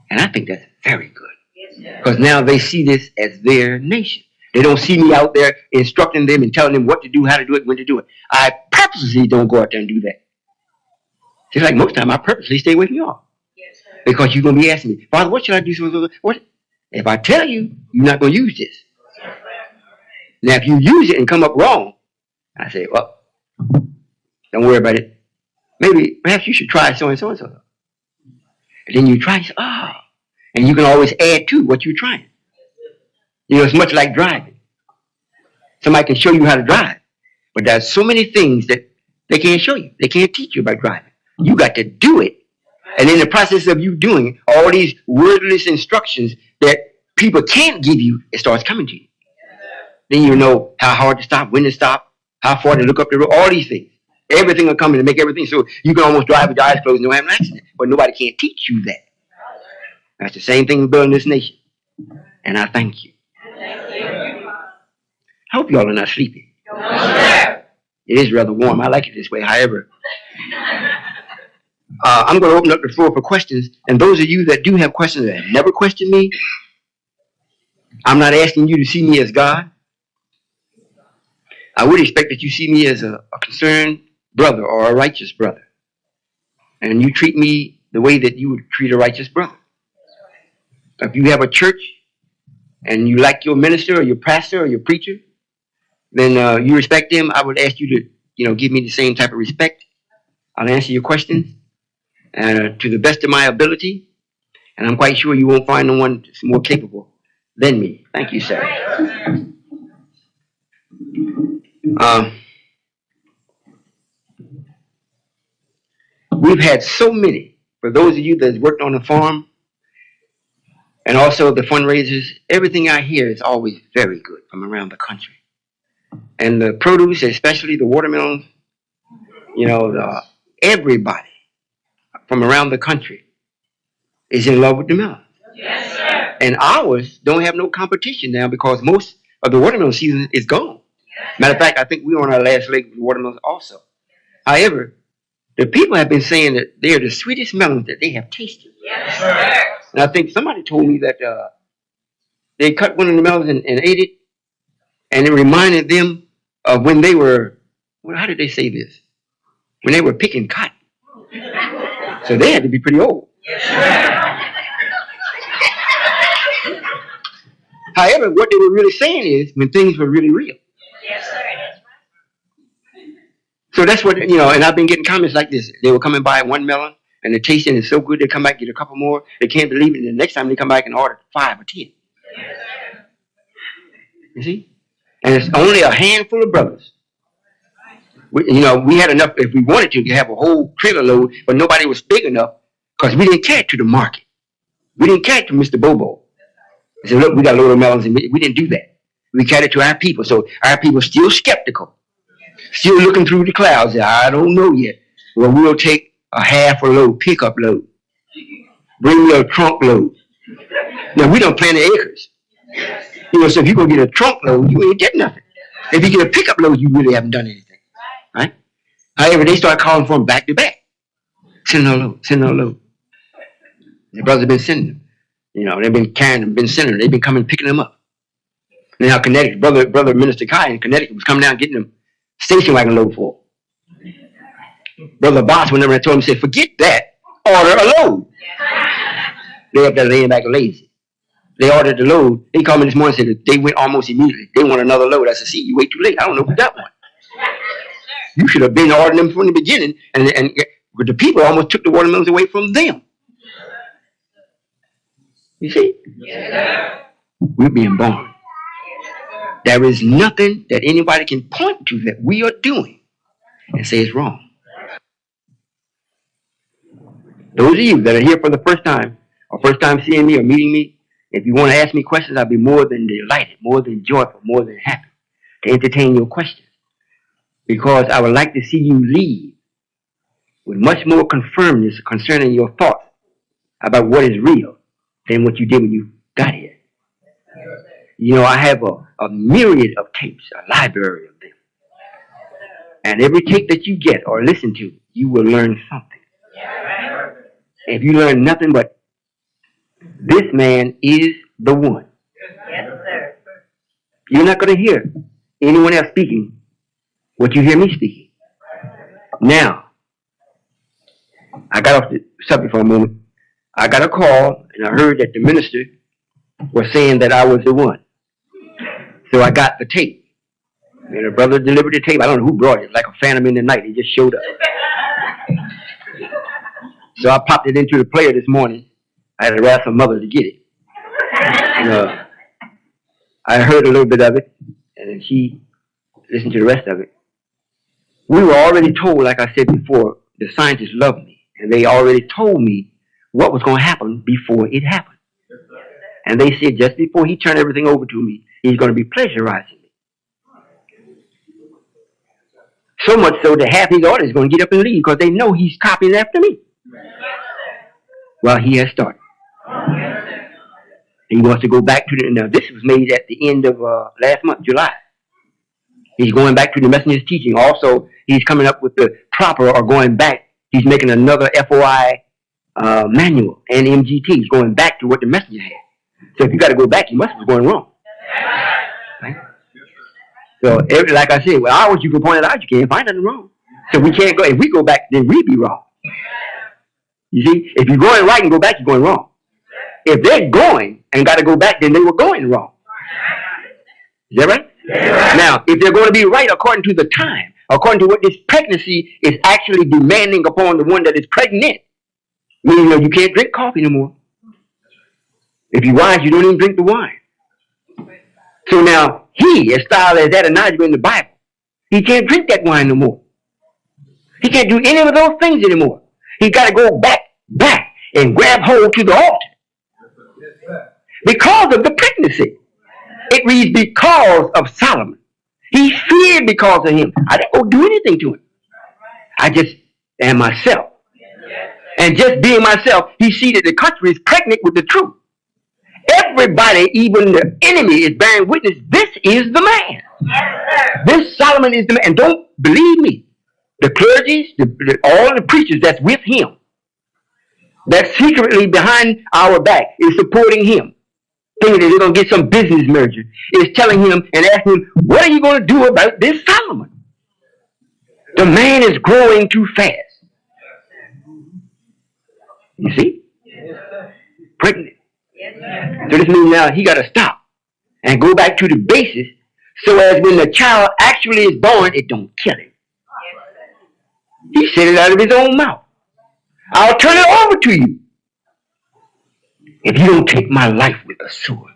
And I think that's very good. Because now they see this as their nation. They don't see me out there instructing them and telling them what to do, how to do it, when to do it. I purposely don't go out there and do that. Just like most time, I purposely stay away from y'all. Because you're going to be asking me, Father, what should I do? What? If I tell you, you're not going to use this. Now, if you use it and come up wrong, I say, well, don't worry about it. Perhaps you should try so and so and so. And then you try, and you can always add to what you're trying. It's much like driving. Somebody can show you how to drive, but there's so many things that they can't show you. They can't teach you about driving. You got to do it. And in the process of you doing all these wordless instructions that people can't give you, it starts coming to you. Then you know how hard to stop, when to stop, how far to look up the road, all these things. Everything will come in to make everything so you can almost drive with your eyes closed and don't have an accident. But nobody can't teach you that. That's the same thing with building this nation. And I thank you. I hope y'all are not sleepy. It is rather warm. I like it this way. However, I'm going to open up the floor for questions. And those of you that do have questions that have never questioned me, I'm not asking you to see me as God. I would expect that you see me as a concerned brother or a righteous brother. And you treat me the way that you would treat a righteous brother. If you have a church and you like your minister or your pastor or your preacher, then you respect them. I would ask you to, give me the same type of respect. I'll answer your questions to the best of my ability. And I'm quite sure you won't find no one that's more capable than me. Thank you, sir. We've had so many, for those of you that worked on the farm, and also the fundraisers, everything I hear is always very good from around the country. And the produce, especially the watermelons, everybody from around the country is in love with the melon. Yes, sir. And ours don't have no competition now because most of the watermelon season is gone. Yes, matter of fact, I think we're on our last leg with watermelons also. However, the people have been saying that they are the sweetest melons that they have tasted. Yes, sir. And I think somebody told me that they cut one of the melons and ate it, and it reminded them of when they were, how did they say this? When they were picking cotton. So they had to be pretty old. Yes, sir. However, what they were really saying is when things were really real. Yes, sir. So that's what, and I've been getting comments like this. They were coming by one melon, and the tasting is so good, they come back, get a couple more. They can't believe it. And the next time they come back and order 5 or 10. You see? And it's only a handful of brothers. We had enough, if we wanted to have a whole trailer load, but nobody was big enough because we didn't carry it to the market. We didn't carry it to Mr. Bobo. I said, look, we got a load of melons, and we didn't do that. We carried it to our people. So our people still skeptical. Still looking through the clouds. I don't know yet. Well, we'll take a half a load, pickup load. Bring me a trunk load. Now, we don't plant the acres. So if you're going to get a trunk load, you ain't getting nothing. If you get a pickup load, you really haven't done anything. Right? However, they start calling for them back to back. Send a load, send a load. The brothers have been sending them. They've been carrying them, been sending them. They've been coming picking them up. Now, Connecticut, brother Minister Kai in Connecticut was coming down getting them station wagon load for. Brother Boss, whenever I told him, said, forget that, order a load. They up there laying back lazy. They ordered the load. They called me this morning and said that they went almost immediately. They want another load. I said, see, you wait too late. I don't know who got one. You should have been ordering them from the beginning, and the people almost took the watermelons away from them. You see? We're being born. There is nothing that anybody can point to that we are doing and say it's wrong. Those of you that are here for the first time, or first time seeing me or meeting me, if you want to ask me questions, I'll be more than delighted, more than joyful, more than happy to entertain your questions. Because I would like to see you leave with much more confirmness concerning your thoughts about what is real than what you did when you got here. You know, I have a myriad of tapes, a library of them. And every tape that you get or listen to, you will learn something. If you learn nothing but this man is the one, you're not going to hear anyone else speaking what you hear me speaking. Now, I got off the subject for a moment. I got a call, and I heard that the minister was saying that I was the one. So I got the tape. And a brother delivered the tape. I don't know who brought it. Like a phantom in the night. He just showed up. So I popped it into the player this morning. I had to ask my mother to get it. And, I heard a little bit of it, and then she listened to the rest of it. We were already told, like I said before, the scientists love me. And they already told me what was going to happen before it happened. And they said just before he turned everything over to me, he's going to be pleasurizing me. So much so that half his audience is going to get up and leave because they know he's copying after me. Well, he has started. He wants to go back to the... Now, this was made at the end of last month, July. He's going back to the messenger's teaching. Also, he's coming up with the proper or going back. He's making another FOI manual and MGT. He's going back to what the messenger had. So if you got to go back, you must be going wrong. Right? So, like I said, well, hours you can point it out, you can't find nothing wrong. So we can't go. If we go back, then we be wrong. You see, if you're going right and go back, you're going wrong. If they're going and got to go back, then they were going wrong. Is that right? Yeah. Now, if they're going to be right according to the time, according to what this pregnancy is actually demanding upon the one that is pregnant, meaning you can't drink coffee no more. If you're wise, you don't even drink the wine. So now, he, as style as Adonijah in the Bible, he can't drink that wine no more. He can't do any of those things anymore. He got to go back and grab hold to the altar. Because of the pregnancy. It reads, because of Solomon. He feared because of him. I didn't go do anything to him. I just am myself. And just being myself, he see that the country is pregnant with the truth. Everybody, even the enemy, is bearing witness. This is the man. This Solomon is the man. And don't believe me. The clergy, all the preachers that's with him, that's secretly behind our back, is supporting him, thinking that they're going to get some business merger, is telling him and asking him, what are you going to do about this Solomon? The man is growing too fast. You see? Pregnant. So this means now he got to stop and go back to the basis so as when the child actually is born, it don't kill him. He said it out of his own mouth. I'll turn it over to you if you don't take my life with a sword.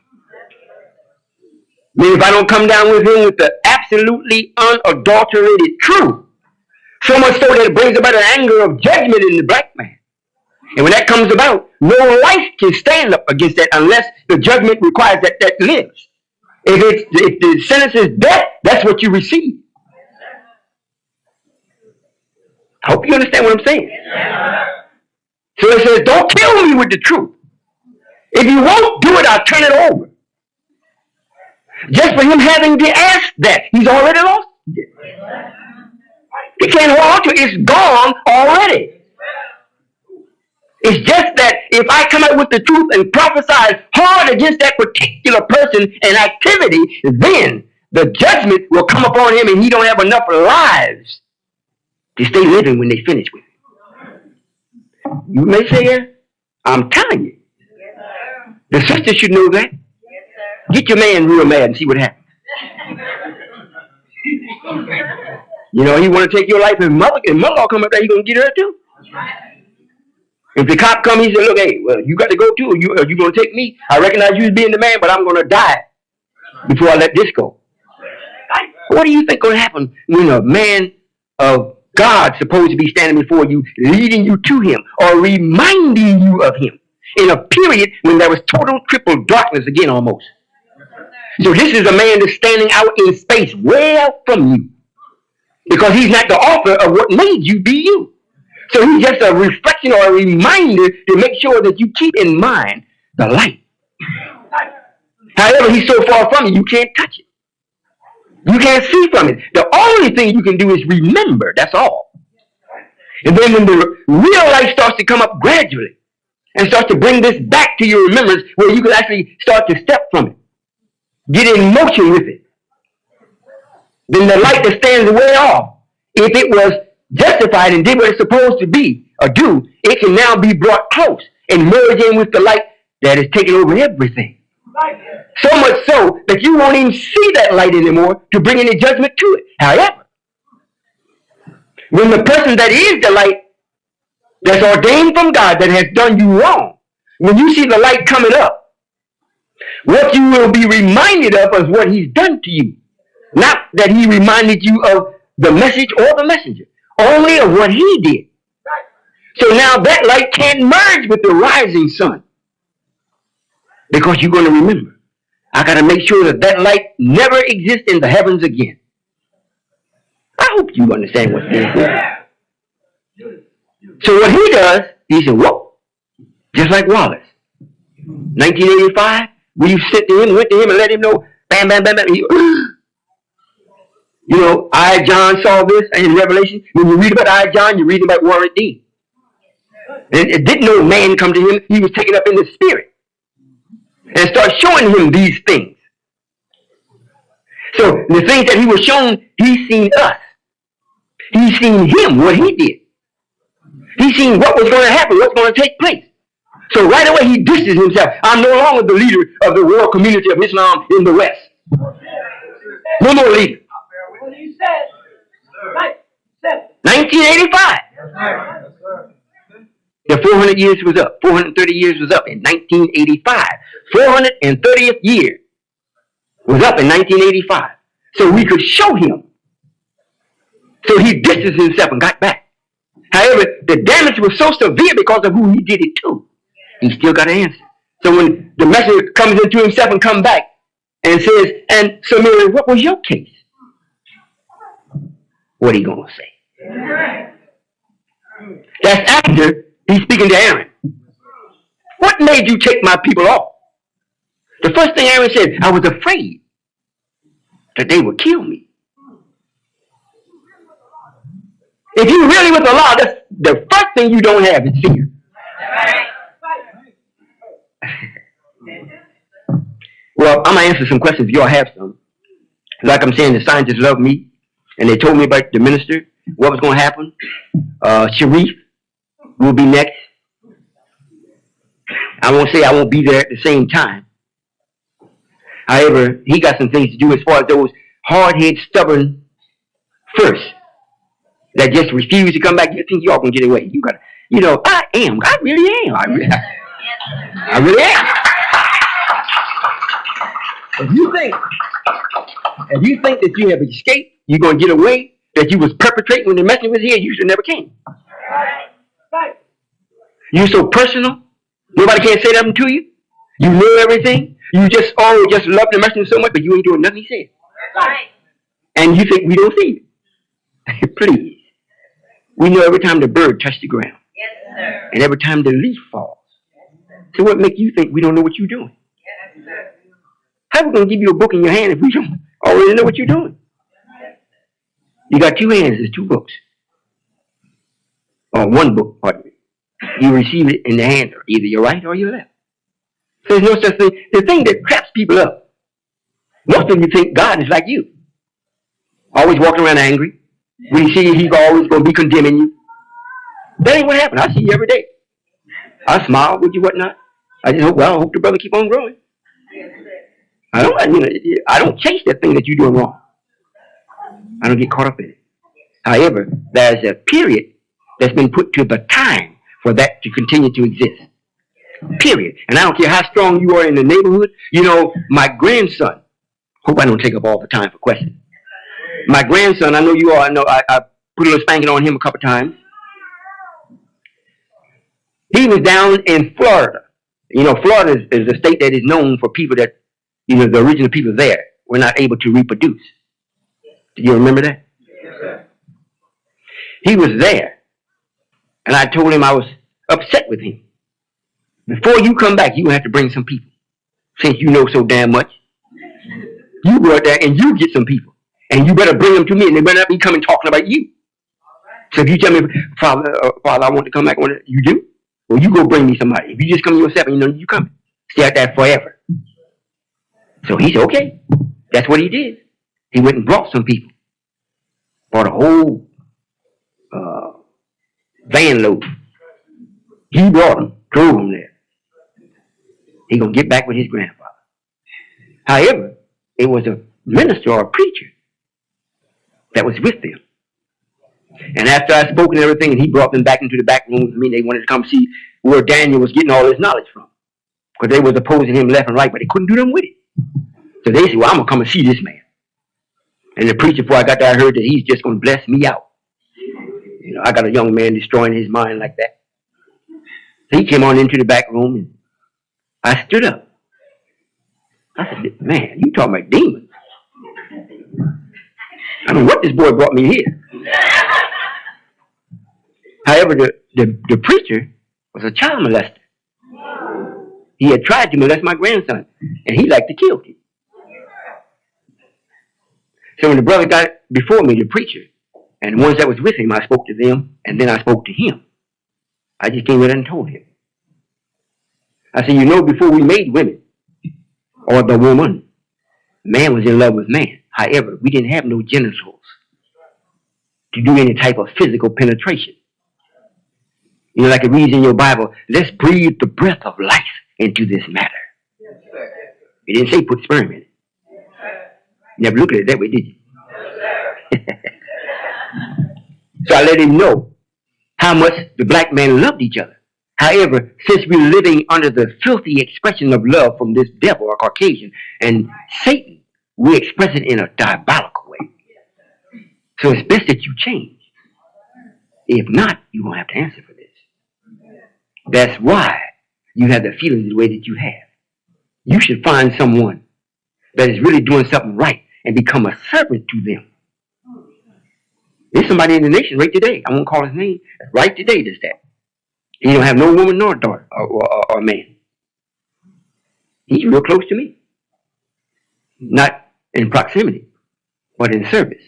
I mean, if I don't come down with him with the absolutely unadulterated truth, so much so that it brings about an anger of judgment in the black man. And when that comes about, no life can stand up against that unless the judgment requires that that lives. If the sentence is death, that's what you receive. I hope you understand what I'm saying. So it says, don't kill me with the truth. If you won't do it, I'll turn it over. Just for him having to ask that, he's already lost it. He can't hold on to it. It's gone already. It's just that if I come out with the truth and prophesy hard against that particular person and activity, then the judgment will come upon him and he don't have enough lives to stay living when they finish with it. You may say, yeah, I'm telling you. The sister should know that. Get your man real mad and see what happens. You know, he want to take your life, and mother come up there, he going to get her too. If the cop come, he said, look, hey, well, you got to go too. Or you going to take me? I recognize you as being the man, but I'm going to die before I let this go. What do you think going to happen when a man of God supposed to be standing before you, leading you to him, or reminding you of him in a period when there was total triple darkness again almost? So this is a man that's standing out in space way out from you because he's not the author of what made you be you. So he's just a reflection or a reminder to make sure that you keep in mind the light. However, he's so far from you can't touch it. You can't see from it. The only thing you can do is remember. That's all. And then when the real light starts to come up gradually and starts to bring this back to your remembrance where you can actually start to step from it, get in motion with it, then the light that stands way off, if it was justified and did what it's supposed to be or do, it can now be brought close and merge in with the light that is taking over everything. So much so that you won't even see that light anymore to bring any judgment to it. However, when the person that is the light that's ordained from God that has done you wrong, when you see the light coming up, what you will be reminded of is what he's done to you. Not that he reminded you of the message or the messenger, only of what he did. So now that light can't merge with the rising sun because you're going to remember. I got to make sure that that light never exists in the heavens again. I hope you understand what this is. So what he does, he said, whoa, just like Wallace. 1985, we went to him and let him know, bam, bam, bam, bam. You know, I, John, saw this in Revelation. When you read about I, John, you read about Warren D. And it didn't no man come to him. He was taken up in the spirit and start showing him these things. So the things that he was shown, he's seen us. He's seen him, what he did. He's seen what was going to happen, what's going to take place. So right away he distances himself. I'm no longer the leader of the world community of Islam in the West. No more leader. 1985. The 400 years was up. 430 years was up in 1985. 430th year was up in 1985. So we could show him. So he distanced himself and got back. However, the damage was so severe because of who he did it to. He still got an answer. So when the messenger comes into himself and comes back and says, and so Mary, what was your case? What are you going to say? That's after he's speaking to Aaron. What made you take my people off? The first thing Aaron said, I was afraid that they would kill me. If you really with Allah, that's the first thing you don't have is fear. Well, I'm going to answer some questions if y'all have some. Like I'm saying, the scientists love me, and they told me about the minister, what was going to happen. Sharif will be next. I won't say I won't be there at the same time. However, he got some things to do as far as those hard-headed, stubborn first that just refuse to come back. You think y'all can get away. You got to, you know, I am. I really am. I really am. If you think that you have escaped, you're going to get away, that you was perpetrating when the messenger was here, you should never came. You're so personal. Nobody can say nothing to you. You know everything. You just love the messenger so much, but you ain't doing nothing he said. And you think we don't see it. Please. We know every time the bird touched the ground. Yes, sir. And every time the leaf falls. So what makes you think we don't know what you're doing? Yes, sir. How are we going to give you a book in your hand if we don't already know what you're doing? You got two hands, there's two books. Or one book, pardon me. You receive it in the hand, or either your right or your left. So there's no such thing. The thing that craps people up, most of you think God is like you. Always walking around angry. When you see you, he's always going to be condemning you. That ain't what happened. I see you every day. I smile with you, whatnot. I just hope, well, I hope the brother keep on growing. I don't chase that thing that you're doing wrong. I don't get caught up in it. However, there's a period that's been put to the time for that to continue to exist. Period. And I don't care how strong you are in the neighborhood. You know, my grandson, hope I don't take up all the time for questions. My grandson, I know you all, I know I put a little spanking on him a couple times. He was down in Florida. You know, Florida is a state that is known for people that, you know, the original people there were not able to reproduce. Do you remember that? Yes, sir. He was there. And I told him I was upset with him. Before you come back, you have to bring some people. Since you know so damn much, you go out there and you get some people. And you better bring them to me, and they better not be coming talking about you. So if you tell me, Father, I want to come back, you do? Well, you go bring me somebody. If you just come yourself, and you know you coming. Stay out there forever. So he said, okay. That's what he did. He went and brought some people. Brought a whole van load. He brought them, drove them there. He gonna get back with his grandfather. However, it was a minister or a preacher that was with them. And after I spoke and everything, and he brought them back into the back room with me, they wanted to come see where Daniel was getting all his knowledge from. Because they was opposing him left and right, but they couldn't do them with it. So they said, well, I'm going to come and see this man. And the preacher, before I got there, I heard that he's just going to bless me out. You know, I got a young man destroying his mind like that. So he came on into the back room, and I stood up. I said, man, you talking about demons. I mean, what this boy brought me here. However, the preacher was a child molester. He had tried to molest my grandson, and he liked to kill him. So when the brother got before me, the preacher, and the ones that was with him, I spoke to them, and then I spoke to him. I just came in and told him. I said, you know, before we made women, or the woman, man was in love with man. However, we didn't have no genitals to do any type of physical penetration. You know, like it reads in your Bible, let's breathe the breath of life into this matter. It didn't say put sperm in it. Never looked at it that way, did you? So I let him know how much the black man loved each other. However, since we're living under the filthy expression of love from this devil or Caucasian and Satan, we express it in a diabolical way. So it's best that you change. If not, you're going to have to answer for this. That's why you have the feelings the way that you have. You should find someone that is really doing something right and become a servant to them. There's somebody in the nation right today. I won't call his name. Right today does that. He don't have no woman nor daughter or man. He's real close to me. Not in proximity, but in service.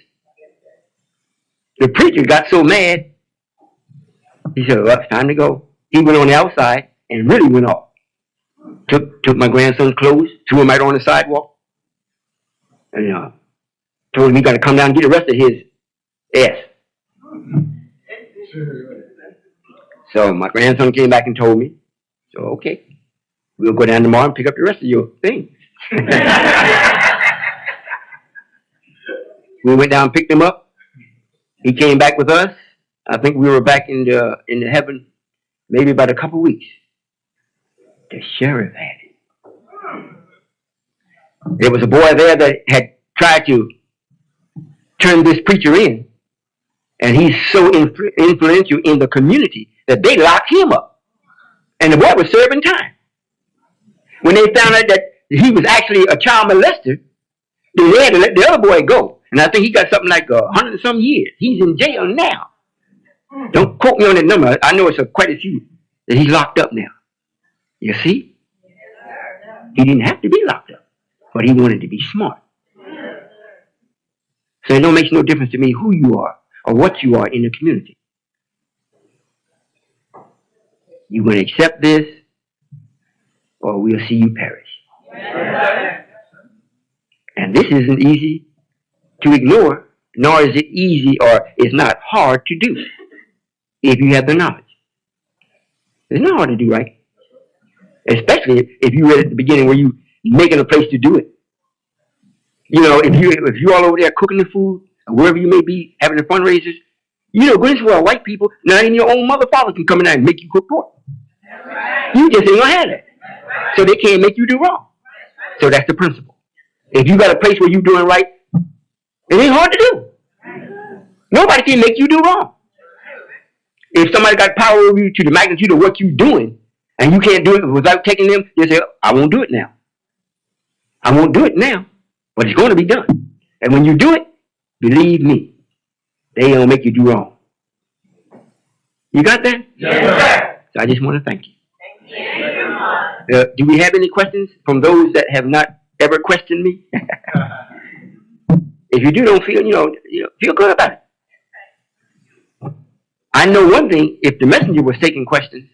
The preacher got so mad, he said, well, it's time to go. He went on the outside and really went off. Took my grandson's clothes, threw him right on the sidewalk, and told him he got to come down and get the rest of his ass. So my grandson came back and told me, so okay, we'll go down tomorrow and pick up the rest of your things. We went down and picked him up. He came back with us. I think we were back in the heaven maybe about a couple of weeks. The sheriff had it. There was a boy there that had tried to turn this preacher in, and he's so influential in the community that they locked him up. And the boy was serving time. When they found out that he was actually a child molester, they had to let the other boy go. And I think he got something like 100 and some years. He's in jail now. Don't quote me on that number. I know it's quite a few that he's locked up now. You see? He didn't have to be locked up, but he wanted to be smart. So it don't make no difference to me who you are or what you are in the community. You're going to accept this, or we'll see you perish. And this isn't easy to ignore, nor is it easy or it's not hard to do if you have the knowledge. It's not hard to do, right? Especially if you read at the beginning where you making a place to do it. You know, if you all over there cooking the food, or wherever you may be having the fundraisers, you know, this is where white people, not even your own mother father can come in there and make you cook pork. You just ain't gonna have that. So they can't make you do wrong. So that's the principle. If you got a place where you're doing right, it ain't hard to do. Nobody can make you do wrong. If somebody got power over you to the magnitude of what you're doing, and you can't do it without taking them, you say, I won't do it now. I won't do it now, but it's going to be done. And when you do it, believe me, they ain't going to make you do wrong. You got that? Yes, sir. So I just want to thank you. Thank you. Do we have any questions from those that have not ever questioned me? If you do, don't feel, feel good about it. I know one thing, if the messenger was taking questions,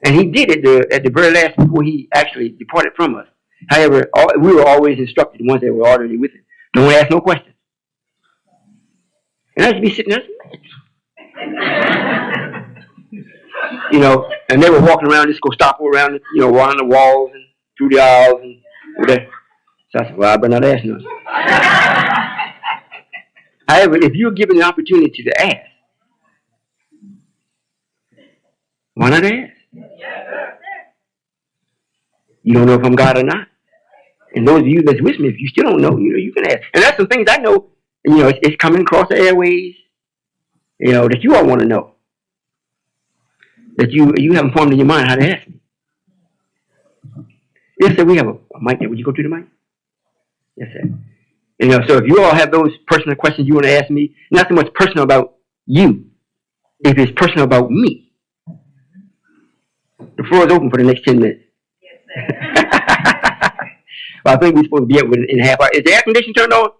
and he did it at the very last before he actually departed from us. However, we were always instructed, the ones that were already with him, don't ask no questions. And I used to be sitting there, and they were walking around, just go stop around, around the walls and through the aisles and whatever. So I said, well, I better not ask nothing. However, if you're given the opportunity to ask, why not ask? You don't know if I'm God or not. And those of you that's with me, if you still don't know, you can ask. And that's some things I know, it's coming across the airways, that you all want to know. That you haven't formed in your mind how to ask me. Yes, sir, we have a mic there. Would you go to the mic? Yes, sir. So if you all have those personal questions you want to ask me, not so much personal about you, if it's personal about me, the floor is open for the next 10 minutes. Yes, sir. Well, I think we're supposed to be up in a half hour. Is the air conditioner turned on?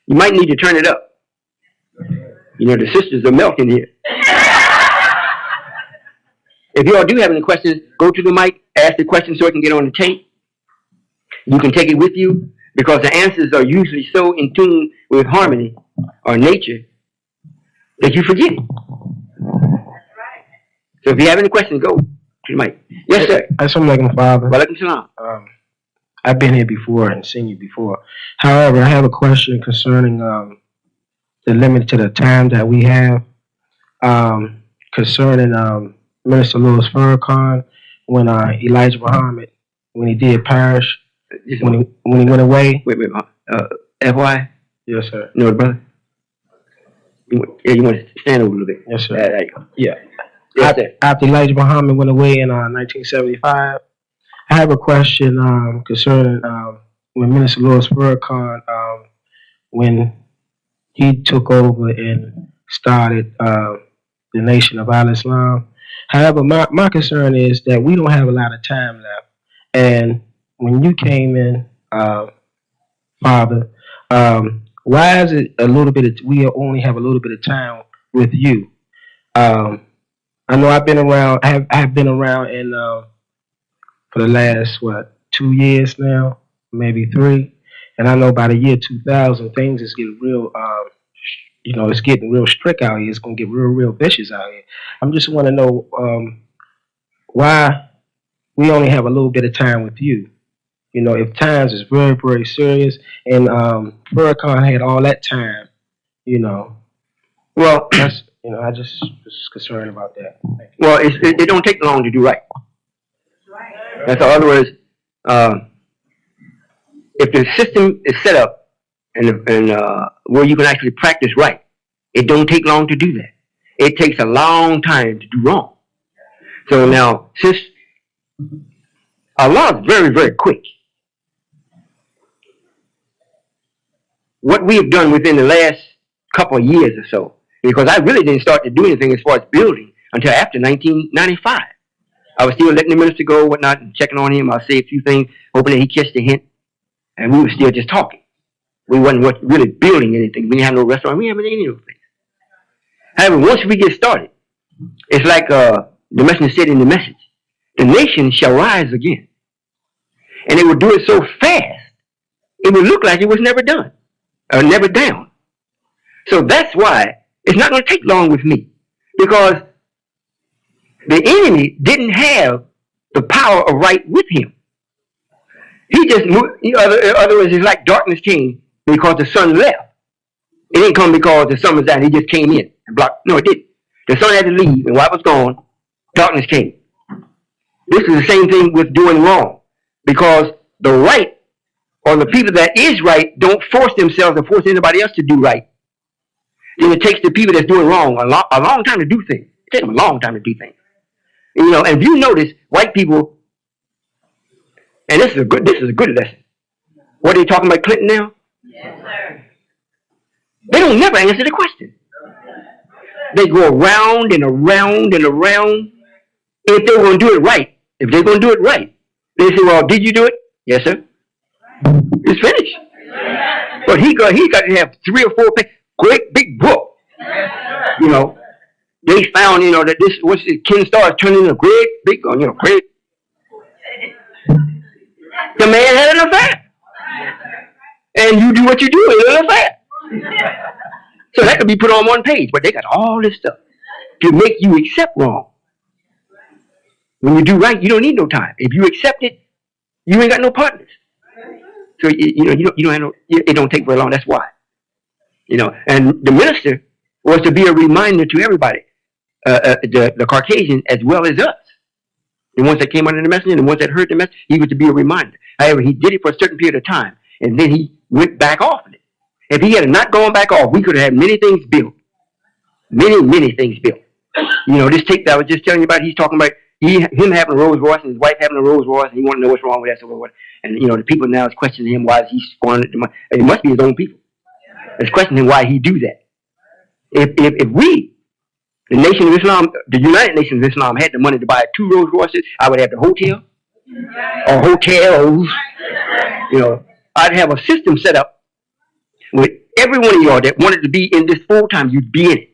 You might need to turn it up. The sisters are melting here. If you all do have any questions, go to the mic, ask the question so it can get on the tape. You can take it with you because the answers are usually so in tune with harmony or nature that you forget it. So if you have any questions, go to the mic. Yes, sir. Assalamu alaikum, Father. Walaikum salam. I've been here before and seen you before. However, I have a question concerning the limit to the time that we have concerning Minister Louis Farrakhan when Elijah Muhammad, when he did perish, when he went away. Wait, FY? Yes, sir. No, brother. You want to stand over a little bit. Yes, sir. There you go. Yeah. Yes, sir. After Elijah Muhammad went away in 1975, I have a question concerning when Minister Louis Farrakhan, when he took over and started the Nation of Al-Islam. However, my concern is that we don't have a lot of time left. And when you came in, Father, why is it we only have a little bit of time with you? I know I've been around, I have been around in, for the last, 2 years now, maybe 3. And I know by the year 2000, things is getting real, it's getting real strict out here. It's going to get real vicious out here. I'm just want to know why we only have a little bit of time with you. If times is very, very serious, and Farrakhan had all that time, well, that's, I just was concerned about that. Well, it don't take long to do right. That's in other words, if the system is set up and where you can actually practice right, it don't take long to do that. It takes a long time to do wrong. So now, since Allah is very, very quick, what we have done within the last couple of years or so, because I really didn't start to do anything as far as building until after 1995. I was still letting the minister go, whatnot, and checking on him. I'll say a few things, hoping that he catch the hint. And we were still just talking. We wasn't really building anything. We didn't have no restaurant. We didn't have any of those things. However, once we get started, it's like the messenger said in the message, the nation shall rise again. And it will do it so fast, it will look like it was never done, or never down. So that's why it's not going to take long with me, because the enemy didn't have the power of right with him. He just moved, in other words, it's like darkness came because the sun left. It didn't come because the sun was down. He just came in and blocked. No, it didn't. The sun had to leave, and while it was gone, darkness came. This is the same thing with doing wrong, because the right, or the people that is right, don't force themselves or force anybody else to do right. Then it takes the people that's doing wrong a long time to do things. It takes them a long time to do things. And if you notice, white people, and this is a good lesson. What are you talking about, Clinton now? Yes, sir. They don't never answer the question. They go around and around and around. If they're going to do it right, if they're going to do it right, they say, well, did you do it? Yes, sir. It's finished. But he got to have 3 or 4 pages, great big book. You know, they found, you know, that this, what's it, Ken Starr turning into a great big, you know, great. The man had an affair. And you do what you do in an affair. So that could be put on 1 page, but they got all this stuff to make you accept wrong. When you do right, you don't need no time. If you accept it, you ain't got no partners. So you don't have no. It don't take very long. That's why. You know, and the minister was to be a reminder to everybody, the Caucasians as well as us. The ones that came under the message and the ones that heard the message, he was to be a reminder. However, he did it for a certain period of time, and then he went back off of it. If he had not gone back off, we could have had many things built. Many things built. You know, this tape that I was just telling you about, he's talking about him having a Rolls Royce and his wife having a Rolls Royce, and he wanted to know what's wrong with that. So what? And, you know, the people now is questioning him why he squandered the money. It must be his own people. It's questioning him why he do that. If we, the Nation of Islam, the United Nations of Islam, had the money to buy 2 Rolls Royces, I would have the hotel, or hotels. You know, I'd have a system set up with every one of y'all that wanted to be in this full time, you'd be in it.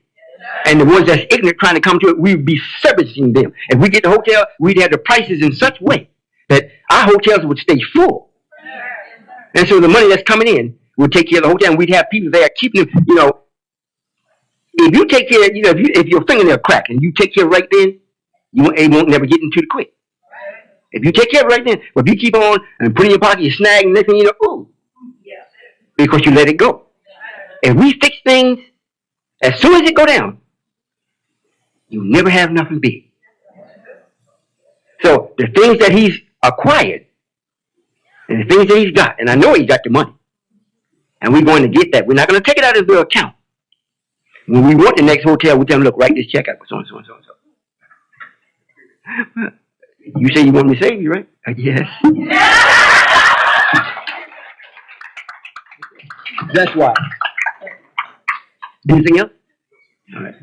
And the ones that's ignorant trying to come to it, we would be servicing them. If we get the hotel, we'd have the prices in such way that our hotels would stay full. And so the money that's coming in would take care of the hotel, and we'd have people there keeping them, you know. If you take care, you know, if your fingernail crack and you take care right then, it won't never get into the quick. If you take care of it right then, but if you keep on and put in your pocket, you snag, and next thing you know, ooh, because you let it go. If we fix things, as soon as it go down, you never have nothing big. So the things that he's acquired and the things that he's got, and I know he's got the money, and we're going to get that. We're not going to take it out of the account. When we want the next hotel, we tell them, look, write this check out for so and so and so and so. You say you want me to save you, right? Yes. That's why. Anything else? All right.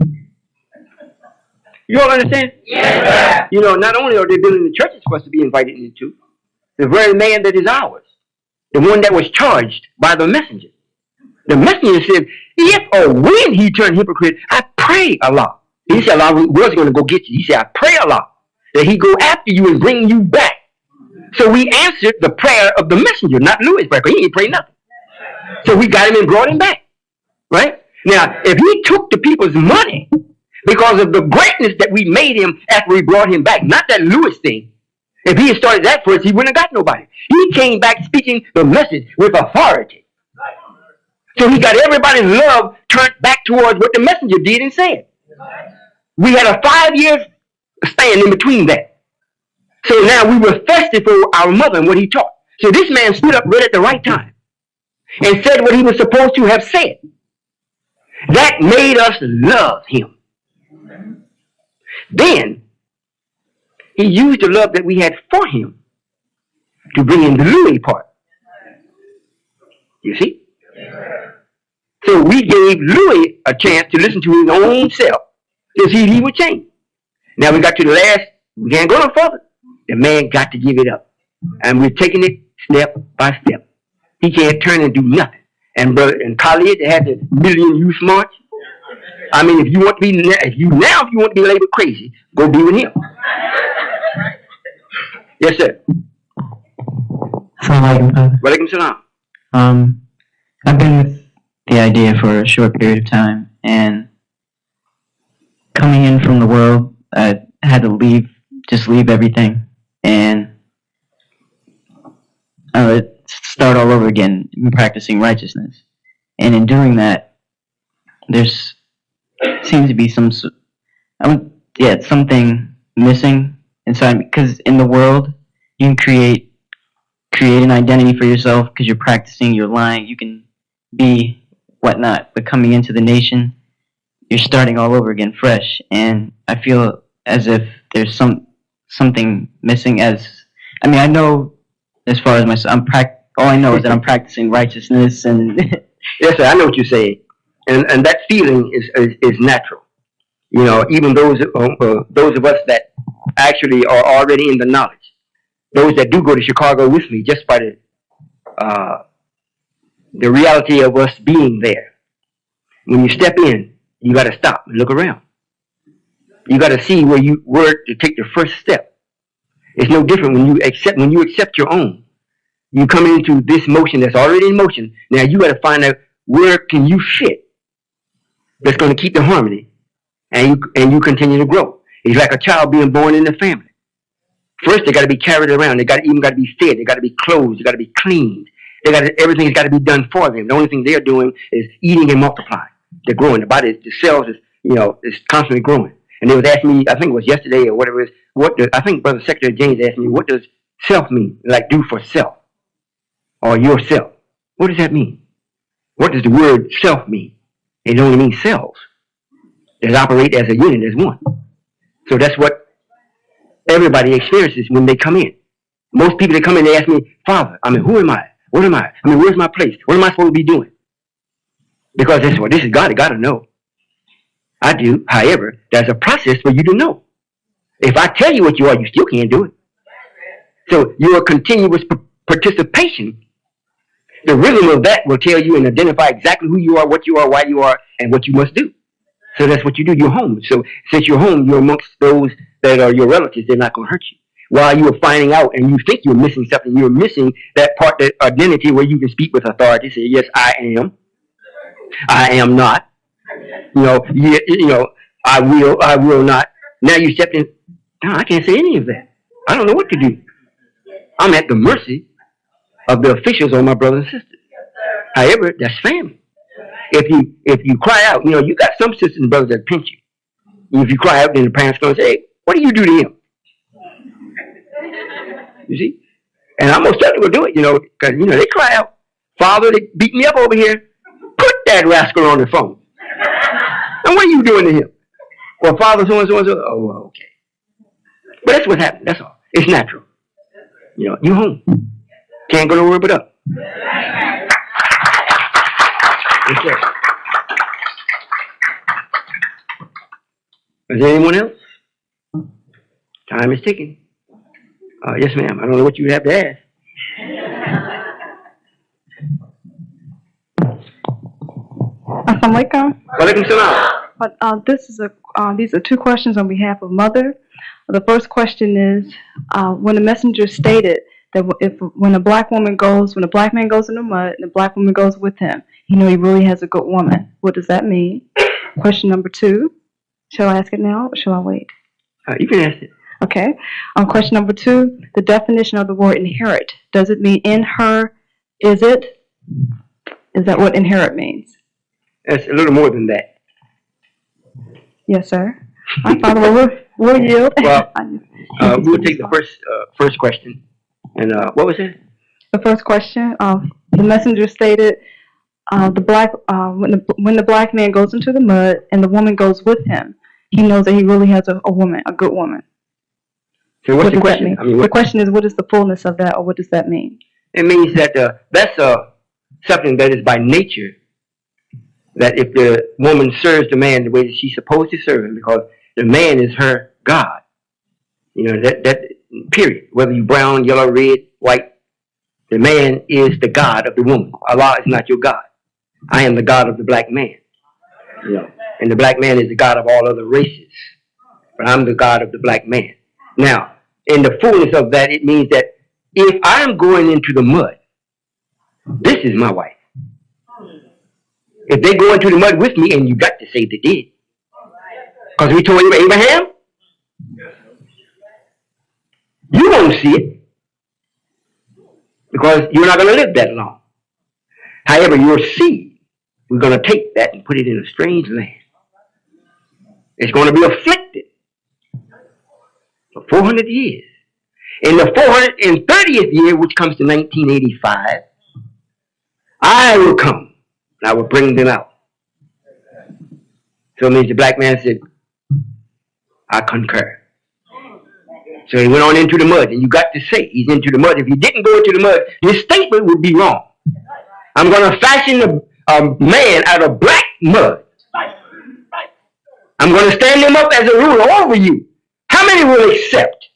You all understand? Yes. You know, not only are they building the churches for us to be invited into, the very man that is ours, the one that was charged by the messenger. The messenger said, if or when he turned hypocrite, I pray Allah. He said, Allah was going to go get you. He said, I pray Allah that he go after you and bring you back. So we answered the prayer of the messenger, not Louis' prayer, because he didn't pray nothing. So we got him and brought him back. Right? Now, if he took the people's money because of the greatness that we made him after we brought him back, not that Louis thing, if he had started that first, he wouldn't have got nobody. He came back speaking the message with authority. So he got everybody's love turned back towards what the messenger did and said. We had a 5-year span in between that. So now we were thirsty for our mother and what he taught. So this man stood up right at the right time and said what he was supposed to have said. That made us love him. Then he used the love that we had for him to bring in the Louis part. You see? So we gave Louis a chance to listen to his own self to see if he would change. Now we got to the last, we can't go no further. The man got to give it up. And we're taking it step by step. He can't turn and do nothing. And brother, in college, they had the Million Youth March. I mean, if you want to be, if you want to be labeled crazy, go be with him. Yes, sir. Assalamu alaikum. Walaikum salam. I've been with the idea for a short period of time, and coming in from the world, I had to just leave everything, and start all over again, practicing righteousness. And in doing that, there's seems to be something missing inside me. Because in the world, you can create an identity for yourself because you're practicing, you're lying, you can be whatnot. But coming into the nation, you're starting all over again, fresh. And I feel as if there's something missing. I know as far as myself, all I know is that I'm practicing righteousness and. Yes, sir. I know what you're saying. and that feeling is natural. You know, even those of us that actually are already in the knowledge, those that do go to Chicago with me, just by the reality of us being there. When you step in, you got to stop and look around. You got to see where you were to take the first step. It's no different when you accept your own. You come into this motion that's already in motion. Now you got to find out where can you fit that's going to keep the harmony, and you continue to grow. It's like a child being born in the family. First, they got to be carried around. They got to be fed. They got to be clothed. They got to be cleaned. Everything's got to be done for them. The only thing they're doing is eating and multiplying. They're growing. The body, the cells is constantly growing. And they was asking me, I think it was yesterday or whatever it is, I think Brother Secretary James asked me, what does self mean? Like do for self or yourself. What does that mean? What does the word self mean? It only means cells that operate as a unit, as one. So that's what everybody experiences when they come in. Most people that come in, they ask me, Father, who am I? What am I? Where's my place? What am I supposed to be doing? Because this is God. I got to know. I do. However, there's a process for you to know. If I tell you what you are, you still can't do it. So your continuous participation, the rhythm of that will tell you and identify exactly who you are, what you are, why you are, and what you must do. So that's what you do. You're home. So since you're home, you're amongst those that are your relatives. They're not going to hurt you. While you are finding out and you think you're missing something, you're missing that part, that identity where you can speak with authority. Say, yes, I am. I am not. I will not. Now you step in. No, I can't say any of that. I don't know what to do. I'm at the mercy of the officials or my brothers and sisters. However, that's family. If you cry out, you got some sisters and brothers that pinch you. And if you cry out, then the parents going to say, hey, what do you do to him? You see? And I'm most certainly going to do it, because, they cry out, Father, they beat me up over here. Put that rascal on the phone. And what are you doing to him? Well, Father, so and so and so. Oh, okay. But that's what happened. That's all. It's natural. You home. Can't go nowhere but up. Yes, sir. Is there anyone else? Time is ticking. Yes, ma'am. I don't know what you have to ask. Assalamualaikum. Walaikum salam. These are two questions on behalf of Mother. The first question is, when the messenger stated that when a black man goes in the mud and the black woman goes with him, he really has a good woman. What does that mean? Question number 2. Shall I ask it now or shall I wait? You can ask it. Okay. Question number 2, the definition of the word inherit. Does it mean in her? Is that what inherit means? That's a little more than that. Yes, sir. I thought we'll yield. Well, we'll take the first question. And what was it? The first question, the messenger stated when the black man goes into the mud and the woman goes with him, he knows that he really has a woman, a good woman. So what's the question? The question is, what is the fullness of that, or what does that mean? It means that that's something that is by nature. That if the woman serves the man the way that she's supposed to serve him, because the man is her God. That period. Whether you brown, yellow, red, white, the man is the God of the woman. Allah is not your God. I am the God of the black man. And the black man is the God of all other races. But I'm the God of the black man. Now, in the fullness of that, it means that if I'm going into the mud, this is my wife. If they go into the mud with me, and you got to say they did. Because we told you Abraham, you won't see it. Because you're not going to live that long. However, your seed, we're going to take that and put it in a strange land. It's going to be afflicted for 400 years. In the 430th year, which comes to 1985, I will come. I will bring them out. So it means the black man said, I concur. So he went on into the mud, and you got to say he's into the mud. If he didn't go into the mud, his statement would be wrong. I'm going to fashion a man out of black mud. I'm going to stand him up as a ruler over you. How many will accept?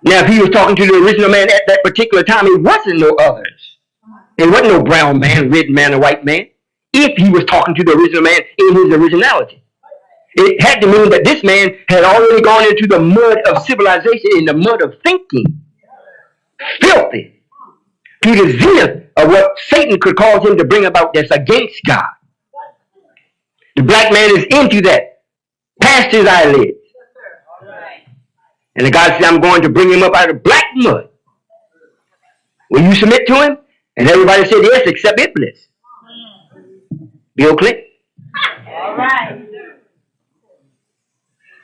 Now, if he was talking to the original man at that particular time, it wasn't no others. It wasn't no brown man, red man, or white man. If he was talking to the original man in his originality, it had to mean that this man had already gone into the mud of civilization, in the mud of thinking, filthy, to the zenith of what Satan could cause him to bring about that's against God. The black man is into that, past his eyelids. And the God said, I'm going to bring him up out of black mud. Will you submit to him? And everybody said yes, except Iblis. Bill Clinton. All right.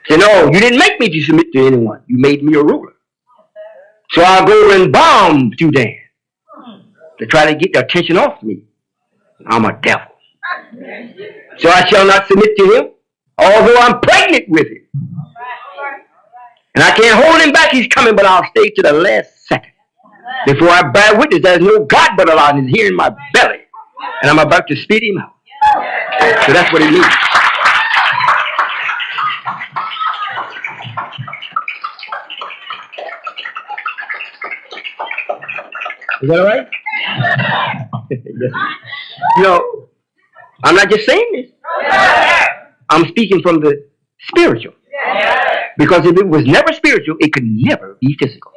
Said, no, you didn't make me to submit to anyone. You made me a ruler. So I'll go and bomb Sudan to try to get the attention off me. I'm a devil. So I shall not submit to him, although I'm pregnant with him. And I can't hold him back. He's coming, but I'll stay to the last second. Before I bear witness, there's no God but Allah, and he's here in my belly. And I'm about to spit him out. So that's what it means. Is that all right? Yes. You know, I'm not just saying this. I'm speaking from the spiritual. Because if it was never spiritual, it could never be physical.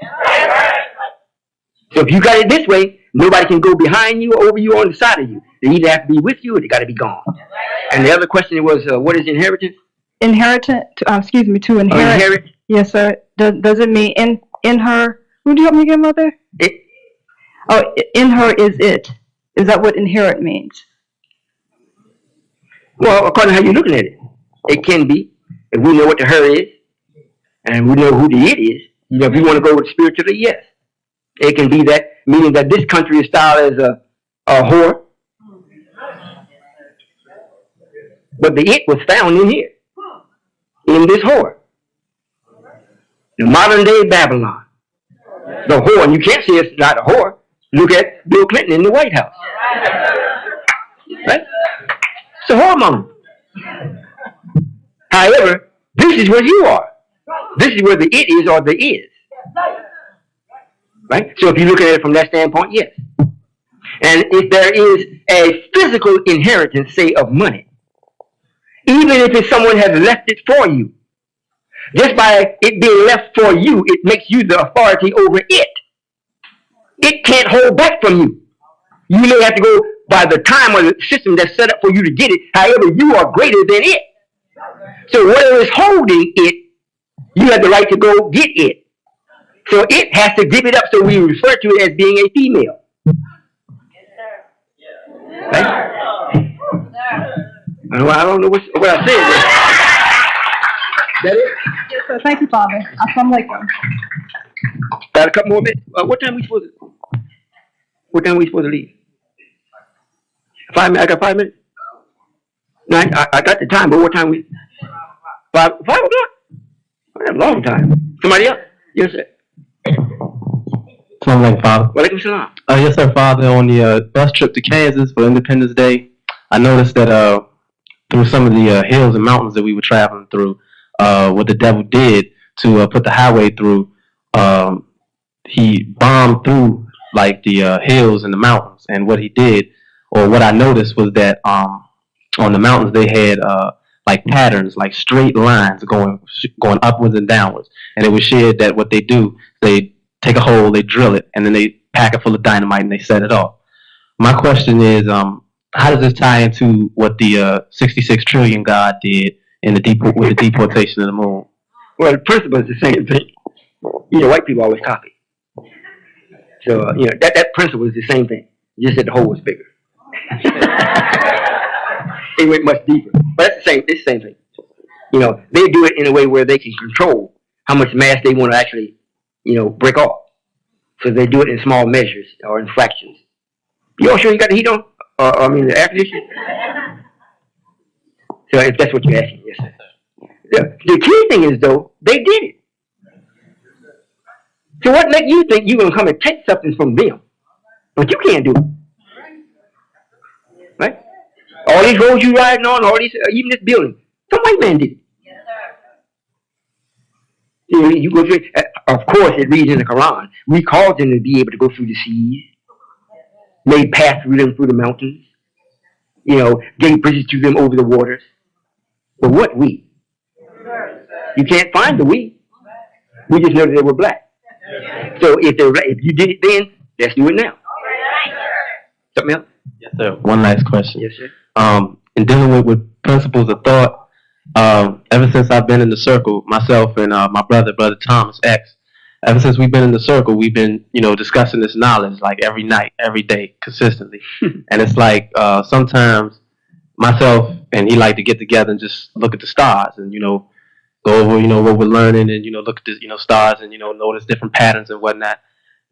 So if you got it this way, nobody can go behind you or over you or on the side of you. They either have to be with you or they got to be gone. And the other question was, what is inheritance? Inheritance, to inherit. Inherit? Yes, sir. Does it mean in her? Who do you help me again, Mother? In her is it. Is that what inherit means? Well, according to how you're looking at it, it can be. If we know what the her is, and we know who the it is, you know, if you want to go with spiritually, yes. It can be that, meaning that this country is styled as a whore. But the it was found in here, in this whore. The modern day Babylon. The whore, and you can't say it's not a whore. Look at Bill Clinton in the White House. Right? It's a hormone. However, this is where you are. This is where the it is or the is. Right? So if you look at it from that standpoint, yes. And if there is a physical inheritance, say, of money, even if it's someone has left it for you, just by it being left for you, it makes you the authority over it. It can't hold back from you. You may have to go by the time or the system that's set up for you to get it. However, you are greater than it. So whatever is holding it, you have the right to go get it. So it has to give it up, so we refer to it as being a female. Right? I don't know what I said. That it? Yes, sir. Thank you, Father. Assalamu alaikum. Got a couple more minutes. What time are we supposed to leave? 5 minutes. I got 5 minutes. No, I got the time, but what time we? 5 o'clock. That's a long time. Somebody else? Yes, sir. Assalamu alaikum, Father. Walaikum salam. Yes, sir, Father. On the bus trip to Kansas for Independence Day, I noticed that through some of the hills and mountains that we were traveling through, what the devil did to put the highway through, he bombed through like the hills and the mountains. And what he did, or what I noticed, was that on the mountains they had like patterns, like straight lines going upwards and downwards. And it was shared that what they do, they take a hole, they drill it, and then they pack it full of dynamite and they set it off. My question is, how does this tie into what the 66 trillion God did in with the deportation of the moon? Well, the principle is the same thing. You know, white people always copy. So, you know, that principle is the same thing. Just that the hole was bigger. It went much deeper. But it's the same thing. You know, they do it in a way where they can control how much mass they want to actually, you know, break off. So they do it in small measures or in fractions. You all sure you got the heat on? The air conditioning? So if that's what you're asking, yes, sir. The key thing is, though, they did it. So what makes you think you're going to come and take something from them? But you can't do it. Right? these roads you riding on, all these, even this building, some white man did it. Yes, sir. You go through it. Of course, it reads in the Quran. We caused them to be able to go through the seas, made paths through them through the mountains, gave bridges to them over the waters. But what we? You can't find the we. We just know that they were black. So if they're black, if you did it then, let's do it now. Something else? Yes, sir. One last question. Yes, sir. In dealing with principles of thought, ever since I've been in the circle, myself and my brother Thomas X, ever since we've been in the circle, we've been, discussing this knowledge like every night, every day, consistently. And it's like sometimes myself and he like to get together and just look at the stars and, go over, what we're learning and, look at the, stars and, notice different patterns and whatnot.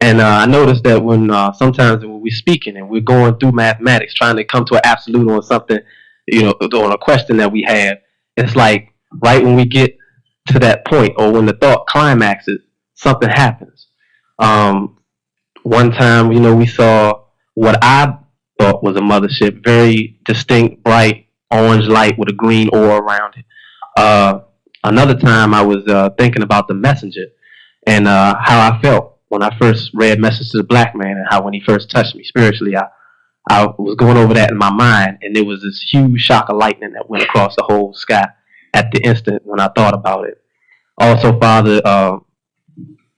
And I noticed that when sometimes when we're speaking and we're going through mathematics, trying to come to an absolute on something, on a question that we have, it's like right when we get to that point or when the thought climaxes, something happens. One time, we saw what I thought was a mothership, very distinct, bright orange light with a green aura around it. Another time, I was thinking about the messenger and how I felt when I first read Message to the Black Man and how when he first touched me spiritually, I was going over that in my mind, and there was this huge shock of lightning that went across the whole sky at the instant when I thought about it. Also, Father, I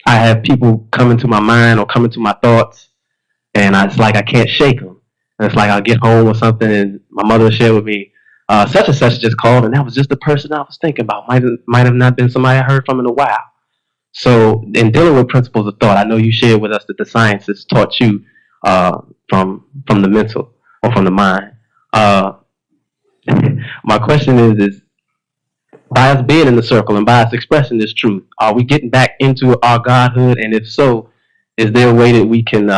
have people come into my mind or come into my thoughts, and it's like I can't shake them. And it's like I'll get home or something, and my mother will share with me, such and such just called, and that was just the person I was thinking about. Might have not been somebody I heard from in a while. So, in dealing with principles of thought, I know you shared with us that the sciences taught you from the mental or from the mind. My question is by us being in the circle and by us expressing this truth, are we getting back into our godhood? And if so, is there a way that we can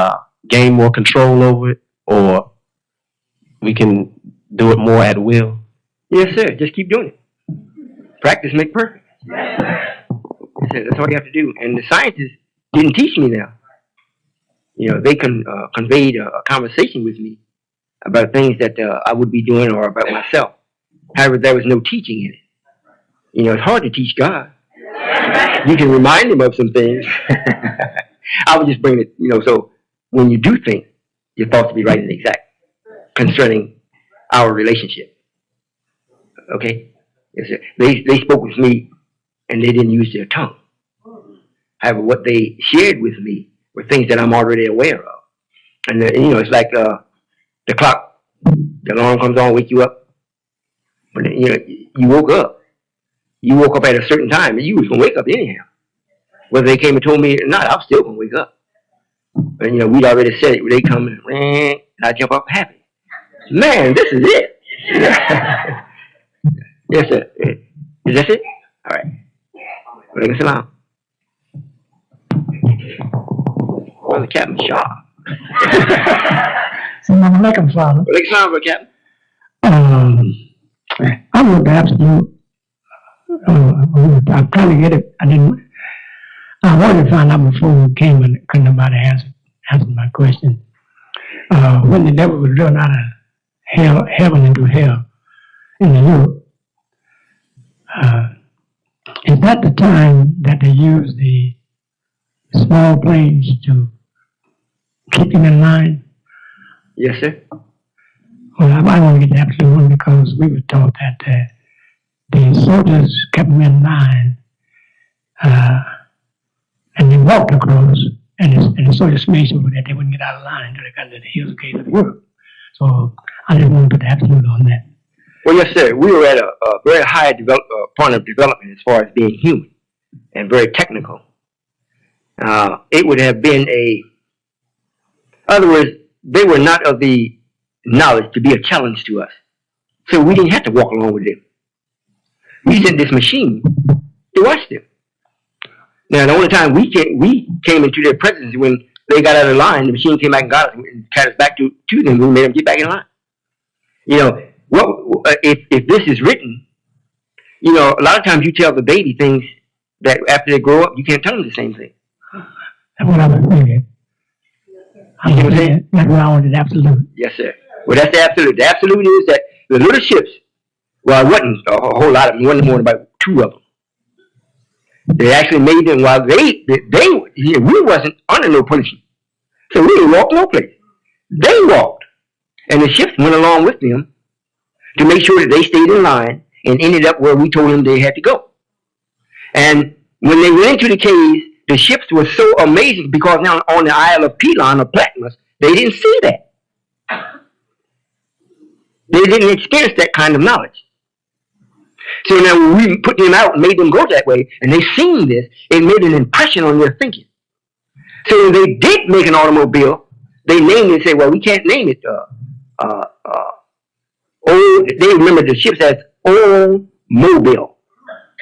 gain more control over it, or we can do it more at will? Yes, sir. Just keep doing it. Practice make perfect. That's all you have to do. And the scientists didn't teach me now. They conveyed a conversation with me about things that I would be doing or about myself. However, there was no teaching in it. It's hard to teach God. You can remind him of some things. I would just bring it, so when you do think, your thoughts will be right and exact concerning our relationship. Okay? Yes, sir. They spoke with me and they didn't use their tongue. However, what they shared with me were things that I'm already aware of. And, it's like the clock, the alarm comes on, wake you up. But, you woke up. You woke up at a certain time, and you was going to wake up anyhow. Whether they came and told me or not, I was still going to wake up. But, we'd already said it. They come and I jump up happy. Man, this is it. Yes, sir. Is that it? All right. Walaikum salam. Brother Captain Shaw. Assalamu alaikum, Father. Walaikum salam, Brother Captain. I would absolute. I'm trying to get it. I wanted to find out before we came, and couldn't nobody answer my question. When the devil was driven out of heaven into hell in the Europe, is that the time that they used the small planes to keep him in line? Yes, sir. Well, I want to get the absolute one because we were taught that the soldiers kept them in line, and they walked across, and the soldiers made sure that they wouldn't get out of line until they got to the hills gate of Europe. So I just want to put the absolute on that. Well, yes, sir. We were at a very high point of development as far as being human and very technical. It would have been in other words, they were not of the knowledge to be a challenge to us. So we didn't have to walk along with them. We sent this machine to watch them. Now, the only time we came into their presence when they got out of line, the machine came back and got us and carried us back to them. We made them get back in line. If this is written, a lot of times you tell the baby things that after they grow up, you can't tell them the same thing. That's what I was thinking. That's what I wanted, absolute. Yes, sir. Well, that's the absolute. The absolute is that the little ships. Well, it wasn't a whole lot of them. It wasn't more than about 2 of them. They actually made them while we wasn't under no punishment. So we didn't walk no place. They walked. And the ships went along with them to make sure that they stayed in line and ended up where we told them they had to go. And when they went into the caves, the ships were so amazing because now on the Isle of Pelon or Patmos, they didn't see that. They didn't experience that kind of knowledge. So now when we put them out and made them go that way, and they seen this, it made an impression on their thinking. So when they did make an automobile, they named it and said, well, we can't name it old. They remember the ships as old mobile.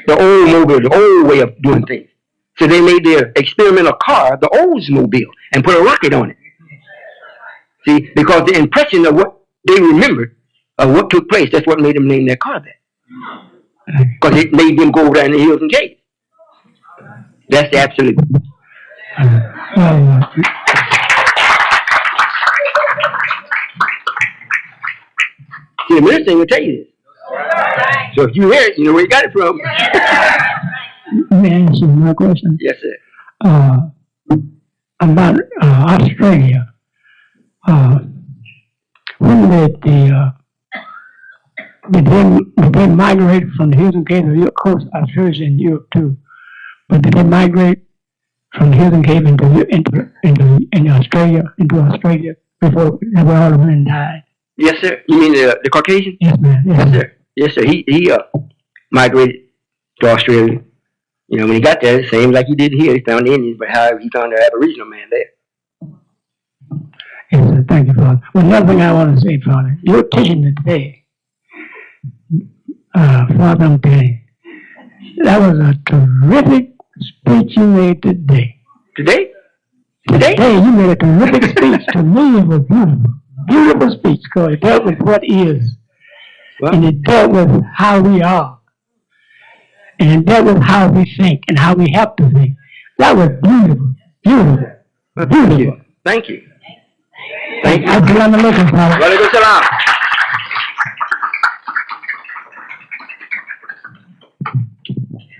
The old mobile, the old way of doing things. So they made their experimental car the Oldsmobile and put a rocket on it. See, because the impression of what they remembered of what took place, that's what made them name their car that. Because it made them go down the hills and caves. That's the absolute. See, the minister will tell you this. So if you hear it, you know where you got it from. Let me answer my question. Yes, sir. About Australia. When did they migrate from the hills and caves of Europe? Of course, Australia in Europe too. But did they migrate from the hills and caves into Australia before they were all of them died? Yes, sir. You mean the Caucasian? Yes, ma'am. Yes, sir. Yes, sir. He migrated to Australia. You know, when he got there, same like he did here. He found the Indians, but however, he found the Aboriginal man there. Yes, sir. Thank you, Father. Well, another thing I want to say, Father, your teaching today, Father, I'm telling you, that was a terrific speech you made today. Today? Today, you made a terrific speech. To me, it was beautiful. Beautiful speech, because it dealt with what is. Well, and it dealt with how we are. And it dealt with how we think and how we have to think. That was beautiful. Beautiful. well, Beautiful. Thank you. Thank you. I'll be on the lookout for it. Walaikum salam.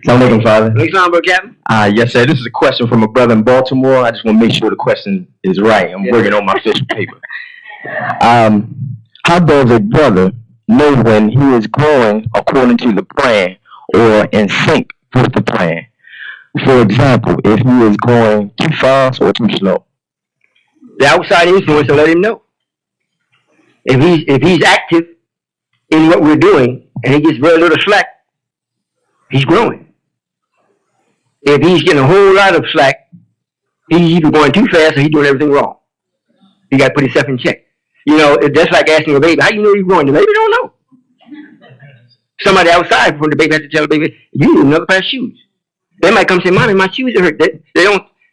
Assalamualaikum, Father. Walaikum salam, bro, Captain. Yes, sir. This is a question from a brother in Baltimore. I just want to make sure the question is right. I'm working on my official paper. How does a brother know when he is growing according to the plan or in sync with the plan? For example, if he is going too fast or too slow. The outside influence will let him know. If he's active in what we're doing and he gets very little slack, he's growing. If he's getting a whole lot of slack, he's either going too fast or he's doing everything wrong. You got to put himself in check. You know, that's like asking a baby, how you know you're growing? The baby don't know. Somebody outside from the baby has to tell the baby, you need another pair of shoes. They might come say, Mommy, my shoes are hurt. They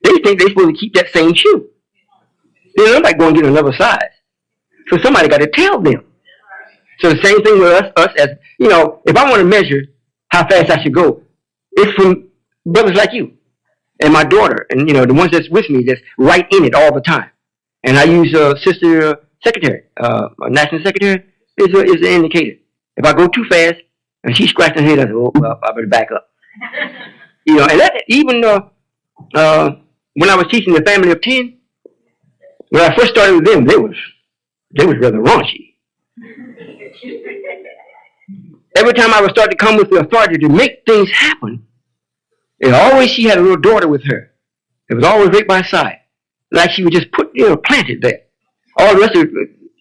think they're supposed to keep that same shoe. They don't like going to get another size. So somebody got to tell them. So the same thing with us as, you know, if I want to measure how fast I should go, it's from brothers like you and my daughter and, you know, the ones that's with me that's right in it all the time. And I use Sister Secretary, National Secretary, is an indicator. If I go too fast and she's scratching her head, I say, oh, well, I better back up. You know, and that even when I was teaching the family of 10, when I first started with them, they was rather raunchy. Every time I would start to come with the authority to make things happen, and always she had a little daughter with her. It was always right by her side. Like she would just put, you know, planted there. All the rest of it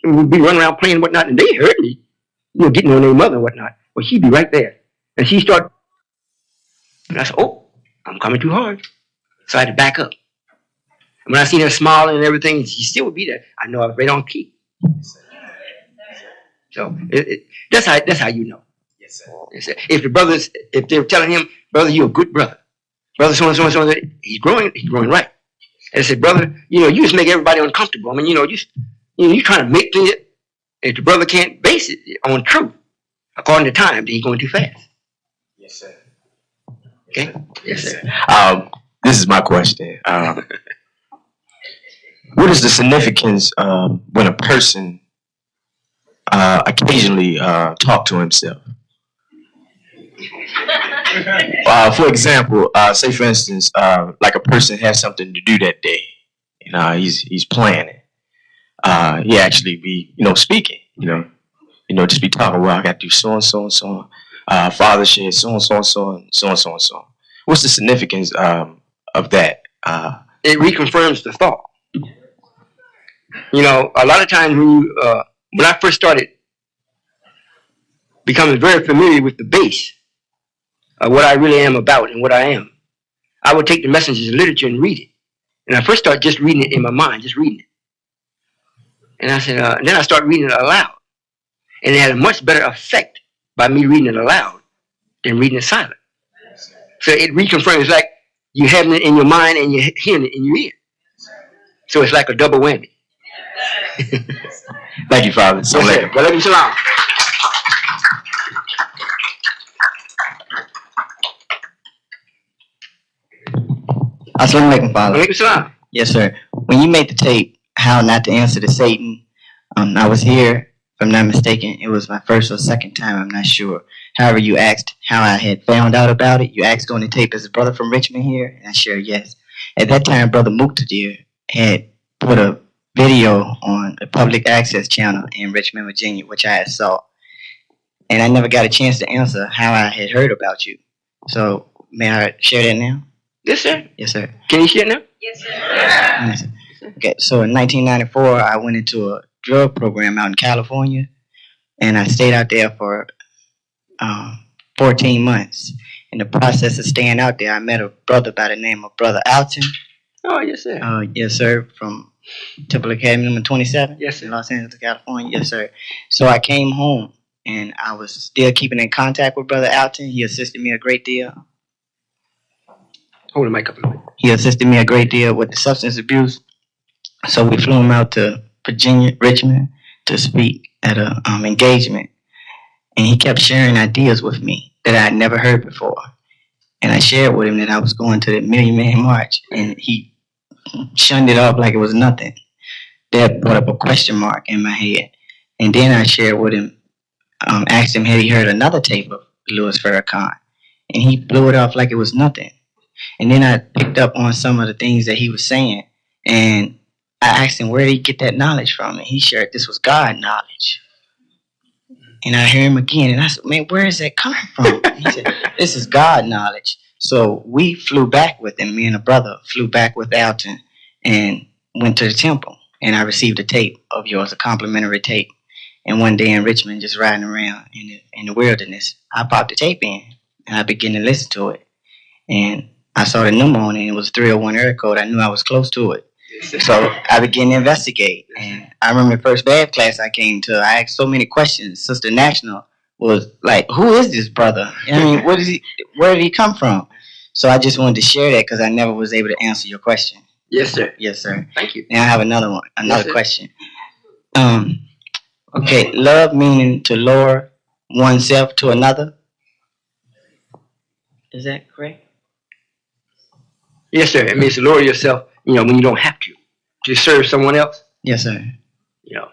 would be running around playing and whatnot, and they heard me, you know, getting on their mother and whatnot. But she'd be right there. And she started, and I said, oh, I'm coming too hard. So I had to back up. And when I seen her smiling and everything, she still would be there. I know I was right on key. So that's how you know. Yes, sir. If the brothers, if they're telling him, brother, you're a good brother. Brother, so and so and so, he's growing right. And I said, brother, you know, you just make everybody uncomfortable. I mean, you know, you're trying to make things. If the brother can't base it on truth, according to time, then he's going too fast. Yes, sir. Okay? Yes, sir. This is my question. What is the significance when a person occasionally talk to himself. For example, say for instance, like a person has something to do that day, and he's planning. He actually be speaking, just be talking. Well, I got to do so and so and so. Father said so and so and so and so and so and so. What's the significance of that? It reconfirms the thought. A lot of times when I first started becoming very familiar with the base of what I really am about and what I am, I would take the messages of literature and read it. And I first started just reading it in my mind, just reading it. And I said, then I started reading it aloud. And it had a much better effect by me reading it aloud than reading it silent. So it reconfirms, like you're having it in your mind and you're hearing it in your ear. So it's like a double whammy. Thank you, Father. So later. Walaikum salam. Assalamu alaikum, Father. Walaikum salam. Yes, sir. When you made the tape, How Not to Answer to Satan, I was here, if I'm not mistaken. It was my first or second time, I'm not sure. However, you asked how I had found out about it. You asked on the tape, is a brother from Richmond here? And I shared yes. At that time, Brother Muqtadir had put a video on a public access channel in Richmond, Virginia, which I had saw. And I never got a chance to answer how I had heard about you. So, may I share that now? Yes, sir. Yes, sir. Can you share it now? Yes, sir. Yes, sir. Okay, so in 1994, I went into a drug program out in California, and I stayed out there for 14 months. In the process of staying out there, I met a brother by the name of Brother Alton. Oh, yes, sir. Yes, sir, from Temple Academy number 27 Yes, sir. in Los Angeles, California. Yes, sir. So I came home, and I was still keeping in contact with Brother Alton. He assisted me a great deal. Hold the mic up a little bit. He assisted me a great deal with the substance abuse. So we flew him out to Virginia, Richmond, to speak at a engagement. And he kept sharing ideas with me that I had never heard before. And I shared with him that I was going to the Million Man March, and he shunned it off like it was nothing. That brought up a question mark in my head. And then I shared with him, asked him had he heard another tape of Louis Farrakhan, and he blew it off like it was nothing. And then I picked up on some of the things that he was saying, and I asked him where did he get that knowledge from, and he shared this was God knowledge. And I hear him again, and I said, man, where is that coming from? And he said, this is God knowledge. So we flew back with him, me and a brother flew back with Alton and went to the temple, and I received a tape of yours, a complimentary tape. And one day in Richmond, just riding around in the wilderness, I popped the tape in, and I began to listen to it. And I saw the number on it, and it was 301 area code. I knew I was close to it. So I began to investigate. And I remember the first Bath class I came to, I asked so many questions. Sister National was like, who is this brother? I mean, where did he come from? So I just wanted to share that because I never was able to answer your question. Yes, sir. Yes, sir. Thank you. Now I have another one, Yes, question. Okay, love meaning to lower oneself to another. Is that correct? Yes, sir. It means to lower yourself, when you don't have to serve someone else. Yes, sir. You know.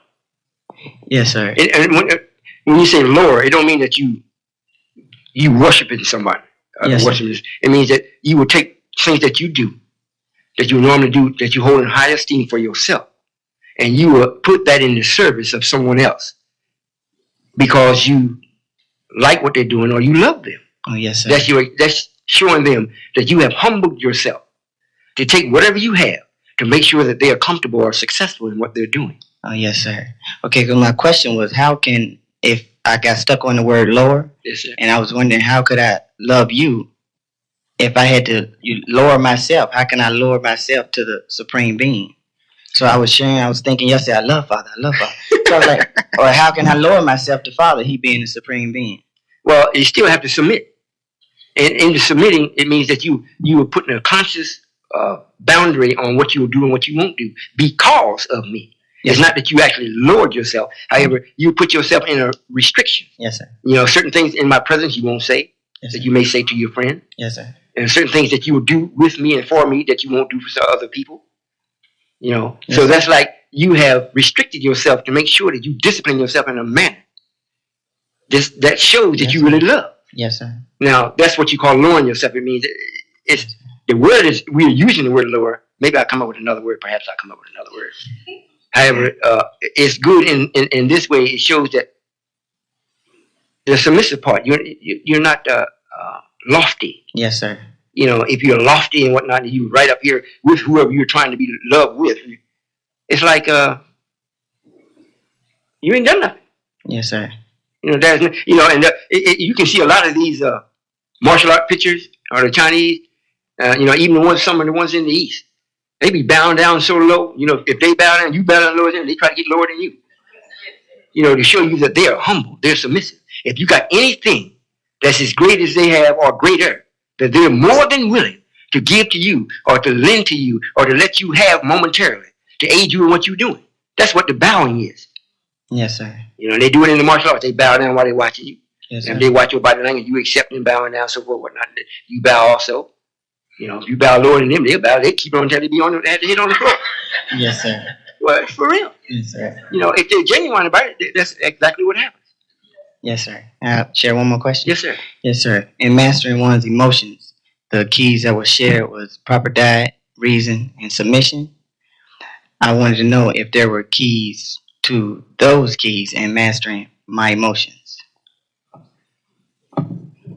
Yes, sir. And when you say lower, it don't mean that you worshiping somebody. Yes, it means that you will take things that you do, that you normally do, that you hold in high esteem for yourself, and you will put that in the service of someone else because you like what they're doing or you love them. Oh, yes, sir. That's showing them that you have humbled yourself to take whatever you have to make sure that they are comfortable or successful in what they're doing. Oh, yes, sir. Okay, because my question was, how can, if I got stuck on the word lower, Yes, sir. and I was wondering, how could I love you if I had to lower myself? How can I lower myself to the Supreme Being? So I was thinking yesterday, I love Father, I love Father. So I was like, or how can I lower myself to Father, He being the Supreme Being? Well, you still have to submit. And in the submitting, it means that you are putting a conscious boundary on what you will do and what you won't do because of me. Yes, it's not that you actually lowered yourself. However, you put yourself in a restriction. Yes, sir. Certain things in my presence you won't say, Yes, that sir. you may say to your friend. Yes, sir. And certain things that you will do with me and for me that you won't do for other people. Yes, So sir. that's like you have restricted yourself to make sure that you discipline yourself in a manner that shows that Yes, you sir. really love. Yes, sir. Now, that's what you call lowering yourself. It means it's the word is we're using the word lower. Maybe I'll come up with another word. Perhaps I'll come up with another word. However, it's good in this way. It shows that the submissive part. You're not lofty. Yes, sir. You know, if you're lofty and whatnot, and you right up here with whoever you're trying to be loved with, it's like you ain't done nothing. Yes, sir. You know, and you can see a lot of these martial art pictures or the Chinese. You know, even some of the ones in the East, they be bowing down so low. You know, if they bow down, you bow down lower than them, they try to get lower than you. You know, to show you that they are humble, they're submissive. If you got anything that's as great as they have or greater, that they're more than willing to give to you or to lend to you or to let you have momentarily to aid you in what you're doing. That's what the bowing is. Yes, sir. You know, they do it in the martial arts. They bow down while they're watching you. Yes, And sir. if they watch your body language, you accept them bowing down, so forth, whatnot. You bow also. You know, if you bow lower than them, they'll bow. They keep on until they be on the head on the floor. Yes, sir. Well, it's for real. Yes, sir. You know, if they're genuine about it, that's exactly what happens. Yes, sir. Share one more question. Yes, sir. Yes, sir. In mastering one's emotions, the keys that were shared was proper diet, reason, and submission. I wanted to know if there were keys to those keys in mastering my emotions.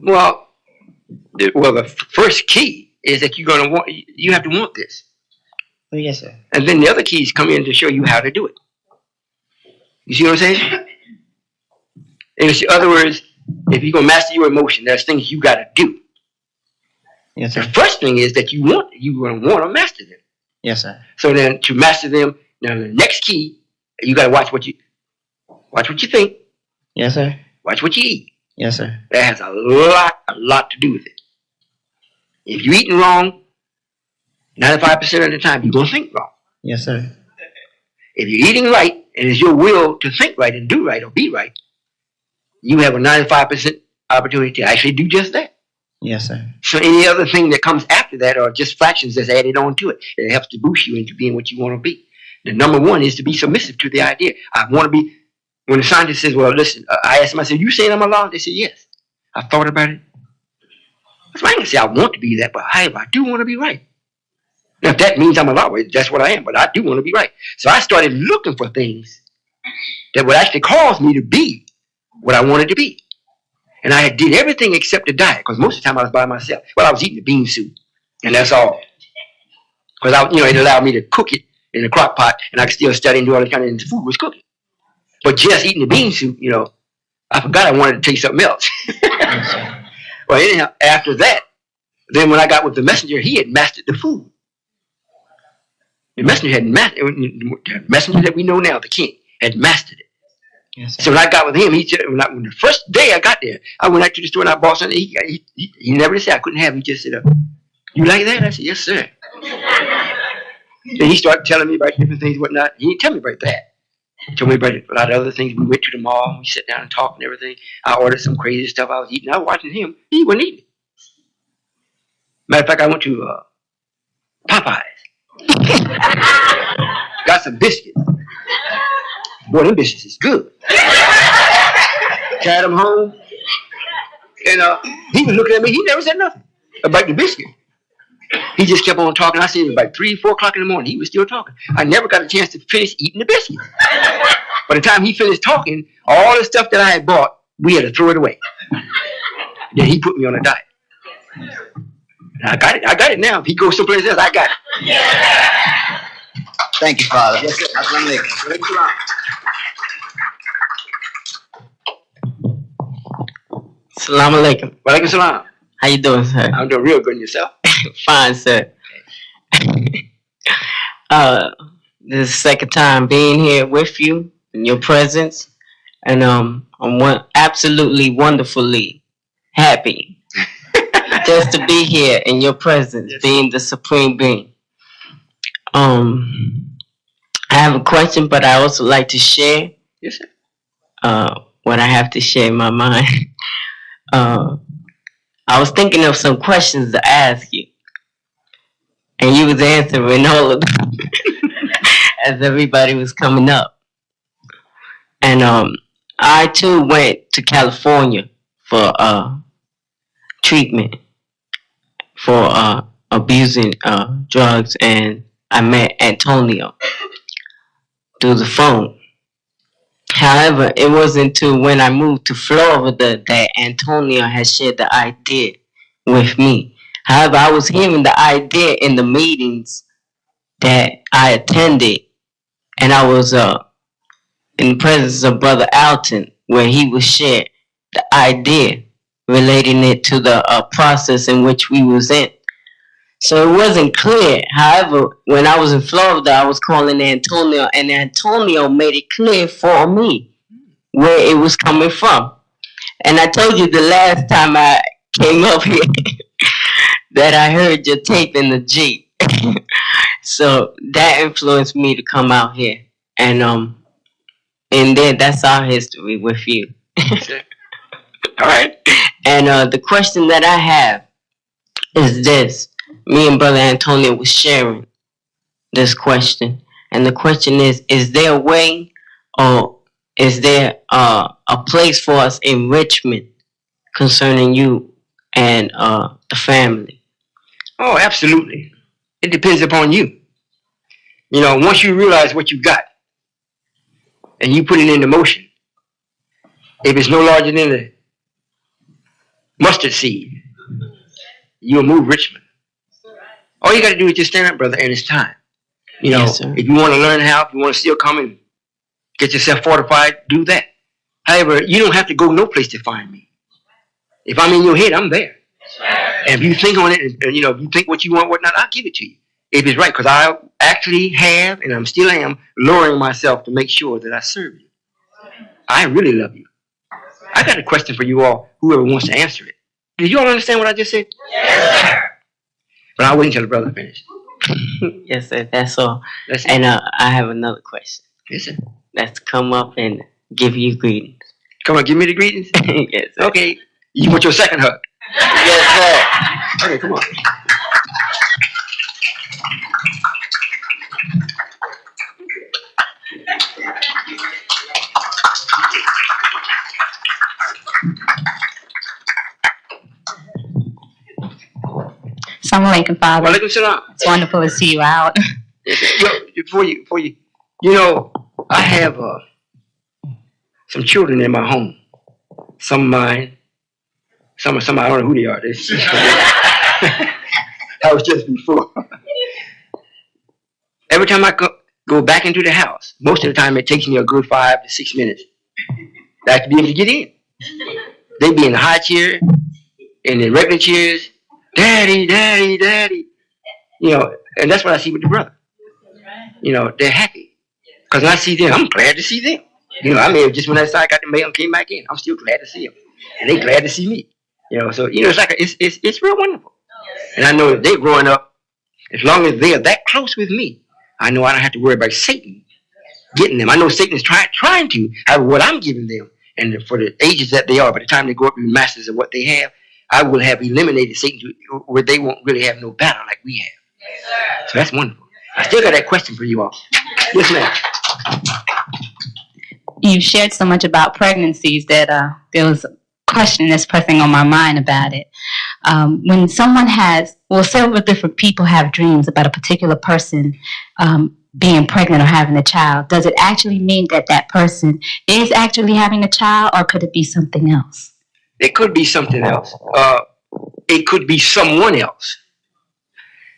Well, the first key is that you have to want this. Oh, yes, sir. And then the other keys come in to show you how to do it. You see what I'm saying? In other words, if you're going to master your emotion, there's things you got to do. Yes, The sir. first thing is that you're going to want to master them. Yes, sir. So then to master them, now the next key, you got to watch what you think, Yes, sir. watch what you eat. Yes, sir. That has a lot to do with it. If you're eating wrong, 95% of the time, you're going to think wrong. Yes, sir. If you're eating right, and it's your will to think right and do right or be right, you have a 95% opportunity to actually do just that. Yes, sir. So any other thing that comes after that are just fractions that's added on to it. It helps to boost you into being what you want to be. The number one is to be submissive to the idea. I want to be, when the scientist says, well, listen, I asked them, I said, you saying I'm alive? They said, yes. I thought about it. That's why I can say I want to be that, but I do want to be right. Now, if that means I'm alive, that's what I am, but I do want to be right. So I started looking for things that would actually cause me to be what I wanted to be. And I did everything except the diet, because most of the time I was by myself. Well, I was eating the bean soup, and that's all. Because it allowed me to cook it in a crock pot, and I could still study and do all the kind of, and the food was cooking. But just eating the bean soup, I forgot I wanted to taste something else. Well, anyhow, after that, then when I got with the messenger, he had mastered the food. The messenger the messenger that we know now, the king, had mastered it. Yes, sir. So when I got with him, he said, when the first day I got there, I went out to the store and I bought something. He never said I couldn't have it. He just said, you like that? I said, yes, sir. Then he started telling me about different things and whatnot. He didn't tell me about that. He told me about a lot of other things. We went to the mall. We sat down and talked and everything. I ordered some crazy stuff I was eating. I was watching him. He wasn't eating it. Matter of fact, I went to Popeyes. Got some biscuits. Boy, them biscuits is good. Carried them home. And he was looking at me. He never said nothing about the biscuit. He just kept on talking. I said it was about 3, 4 o'clock in the morning. He was still talking. I never got a chance to finish eating the biscuit. By the time he finished talking, all the stuff that I had bought, we had to throw it away. Then he put me on a diet. And I got it now. If he goes someplace else, I got it. Thank you, Father. Yes, sir. Assalamu alaikum. Walaikum salam. How you doing, sir? I'm doing real good in yourself. Fine, sir. This is the second time being here with you in your presence, and I'm absolutely wonderfully happy just to be here in your presence, Yes, being the supreme being. I have a question, but I also like to share Yes, sir. what I have to share in my mind. I was thinking of some questions to ask you, and you was answering all of them as everybody was coming up. And I too went to California for treatment for abusing drugs, and I met Antonio through the phone. However, it wasn't until when I moved to Florida that Antonio had shared the idea with me. However, I was hearing the idea in the meetings that I attended, and I was in the presence of Brother Alton, where he was shared the idea relating it to the process in which we was in. So it wasn't clear. However, when I was in Florida, I was calling Antonio, and Antonio made it clear for me where it was coming from. And I told you the last time I came up here that I heard your tape in the Jeep. So that influenced me to come out here. And then that's our history with you. All right. And the question that I have is this. Me and Brother Antonio was sharing this question. And the question is there a way, or is there a place for us in Richmond concerning you and the family? Oh, absolutely. It depends upon you. You know, once you realize what you got and you put it into motion, if it's no larger than a mustard seed, you'll move Richmond. All you got to do is just stand up, brother, and it's time. You know, Yes, sir. if you want to learn how, if you want to still come and get yourself fortified, do that. However, you don't have to go no place to find me. If I'm in your head, I'm there. And if you think on it, and you know, if you think what you want, whatnot, I'll give it to you. If it's right, because I actually have, and I still am, lowering myself to make sure that I serve you. I really love you. I got a question for you all, whoever wants to answer it. Did you all understand what I just said? Yes, sir. But I'll wait until the brother finishes. Yes, sir. That's all. That's it. And I have another question. Yes, sir. Let's come up and give you greetings. Come on, give me the greetings. Yes, sir. Okay. You want your second hug? Yes, sir. Okay, come on. Assalamu alaikum, Father. Walaikum salam. It's wonderful to see you out. Yo, before you know, I have some children in my home. Some of mine, some I don't know who they are. That was just before. Every time I go back into the house, most of the time it takes me a good 5 to 6 minutes. I have to be able to get in. They be in the high chair, in the regular chairs. Daddy, daddy, daddy. You know, and that's what I see with the brother. You know, they're happy. Because when I see them, I'm glad to see them. You know, I may have just went outside, got the mail, and came back in. I'm still glad to see them. And they're glad to see me. You know, so, you know, it's like, it's real wonderful. And I know that they're growing up, as long as they're that close with me, I know I don't have to worry about Satan getting them. I know Satan is trying to, however, what I'm giving them, and for the ages that they are, by the time they grow up and be masters of what they have, I will have eliminated Satan to where they won't really have no battle like we have. So that's wonderful. I still got that question for you all. Yes, ma'am. You shared so much about pregnancies that there was a question that's pressing on my mind about it. When someone several different people have dreams about a particular person being pregnant or having a child, does it actually mean that that person is actually having a child, or could it be something else? It could be something else. It could be someone else.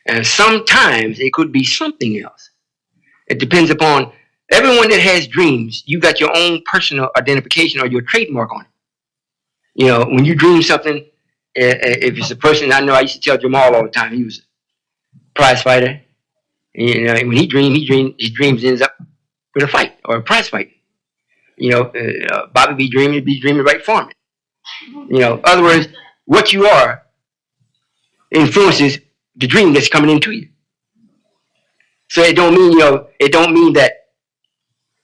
And sometimes it could be something else. It depends upon everyone that has dreams. You got your own personal identification or your trademark on it. You know, when you dream something, if it's a person, I know I used to tell Jamal all the time, he was a prize fighter. You know, when he dreams ends up with a fight or a prize fight. You know, Bobby be dreaming right for me. You know, in other words, what you are influences the dream that's coming into you. So it don't mean, you know, it don't mean that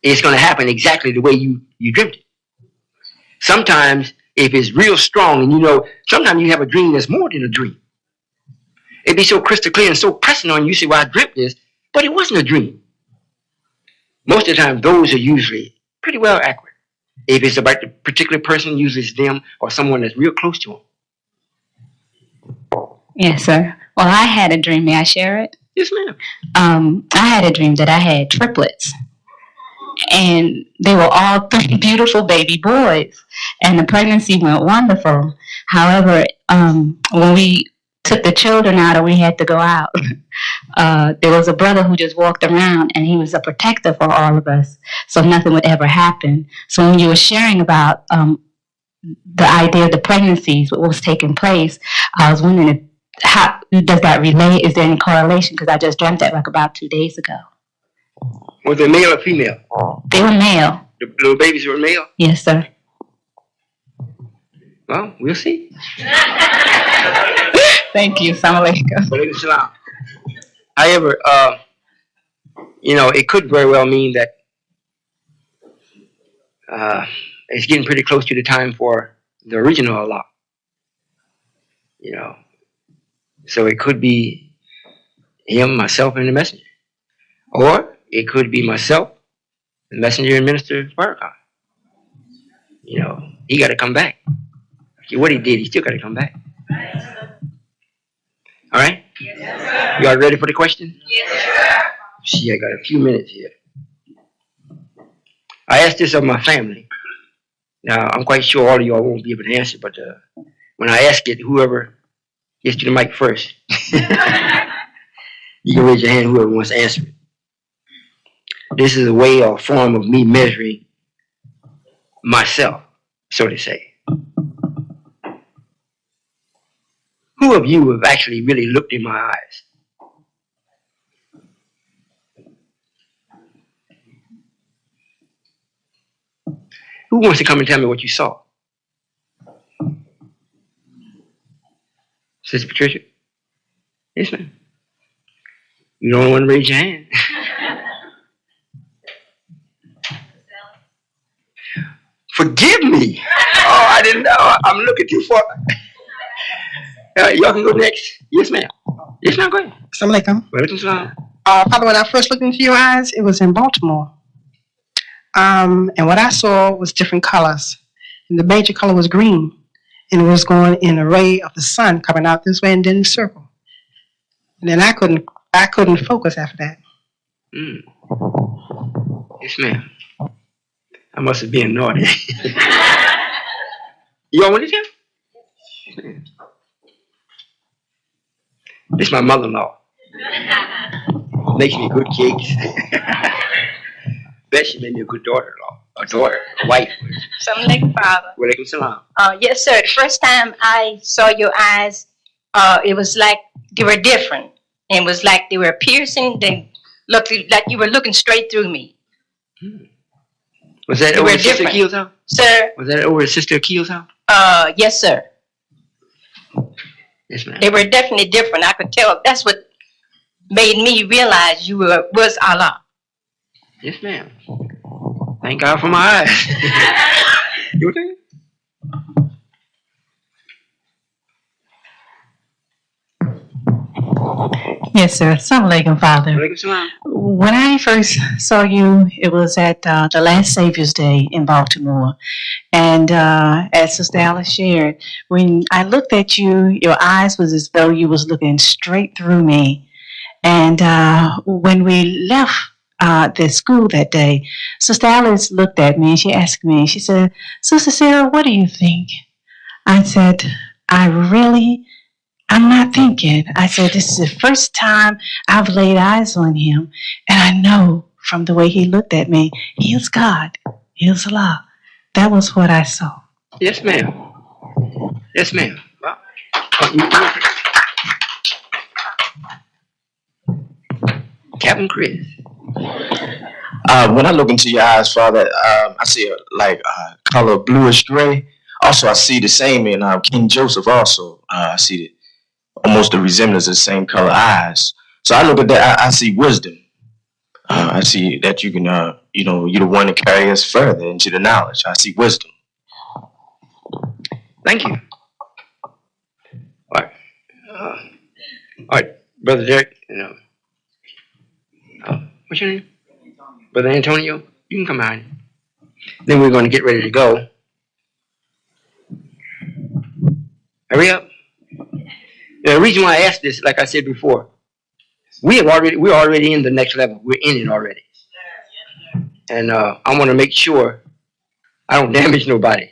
it's going to happen exactly the way you dreamt it. Sometimes, if it's real strong, and you know, sometimes you have a dream that's more than a dream. It'd be so crystal clear and so pressing on you. You say, well, I dreamt this, but it wasn't a dream. Most of the time, those are usually pretty well accurate. If it's about the particular person, usually it's them or someone that's real close to them. Yes, sir. Well, I had a dream. May I share it? Yes, ma'am. I had a dream that I had triplets, and they were all three beautiful baby boys, and the pregnancy went wonderful. However, when we took the children out or we had to go out, there was a brother who just walked around and he was a protector for all of us, so nothing would ever happen. So when you were sharing about the idea of the pregnancies, what was taking place, I was wondering if, how does that relate? Is there any correlation? Because I just dreamt that like about 2 days ago. Was it male or female? They were male. The little babies were male? Yes, sir. Well, we'll see. Thank you. Assalamu alaikum. Walaikum salam. However, it could very well mean that it's getting pretty close to the time for the original Allah. So it could be him, myself, and the messenger. Or it could be myself, the messenger and minister Farrakhan. He got to come back. What he did, he still got to come back. All right? Yes, you all ready for the question? Yes, sir. See, I got a few minutes here. I asked this of my family. Now, I'm quite sure all of y'all won't be able to answer, but when I ask it, whoever gets to the mic first, you can raise your hand, whoever wants to answer it. This is a way or form of me measuring myself, so to say. Who of you have actually really looked in my eyes? Who wants to come and tell me what you saw? Sister Patricia? Yes, ma'am. You don't want to raise your hand. Forgive me. Oh, I didn't know. I'm looking too far. Y'all can go next. Yes, ma'am. Yes, ma'am, go ahead. Assalamu alaikum. Walaikum salam. Father, when I first looked into your eyes, it was in Baltimore. And what I saw was different colors. And the major color was green. And it was going in a ray of the sun coming out this way and then the circle. And then I couldn't focus after that. Yes, ma'am. I must have been naughty. You all want to tell? This is my mother-in-law. Makes me good cakes. Bet she made me a good daughter-in-law. A wife. Assalamu alaikum, Father. Walaikum salam. Yes, sir. The first time I saw your eyes, it was like they were different. And it was like they were piercing. They looked like you were looking straight through me. Was that over Sister Keel's house? Sir? Was that over Sister Keel's house? Yes, sir. Yes, ma'am. They were definitely different. I could tell. That's what made me realize you was Allah. Yes, ma'am. Thank God for my eyes. You okay? Yes, sir. Assalamu alaikum, Father. Walaikum salam. When I first saw you, it was at the last Savior's Day in Baltimore. And as Sister Alice shared, when I looked at you, your eyes was as though you was looking straight through me. And when we left the school that day, Sister Alice looked at me and she asked me, she said, Sister Sarah, what do you think? I said, I'm not thinking. I said, this is the first time I've laid eyes on him. And I know from the way he looked at me, he is God. He is Allah. That was what I saw. Yes, ma'am. Yes, ma'am. Well, Captain Chris. When I look into your eyes, Father, I see a color bluish gray. Also, I see the same in King Joseph. Also, I see almost the resemblance of the same color eyes. So I look at that. I see wisdom. I see that you can, you're the one to carry us further into the knowledge. I see wisdom. Thank you. All right, Brother Derek. What's your name? Brother Antonio, you can come behind. Then we're going to get ready to go. Hurry up. The reason why I asked this, like I said before, we're already in the next level. We're in it already. And I want to make sure I don't damage nobody.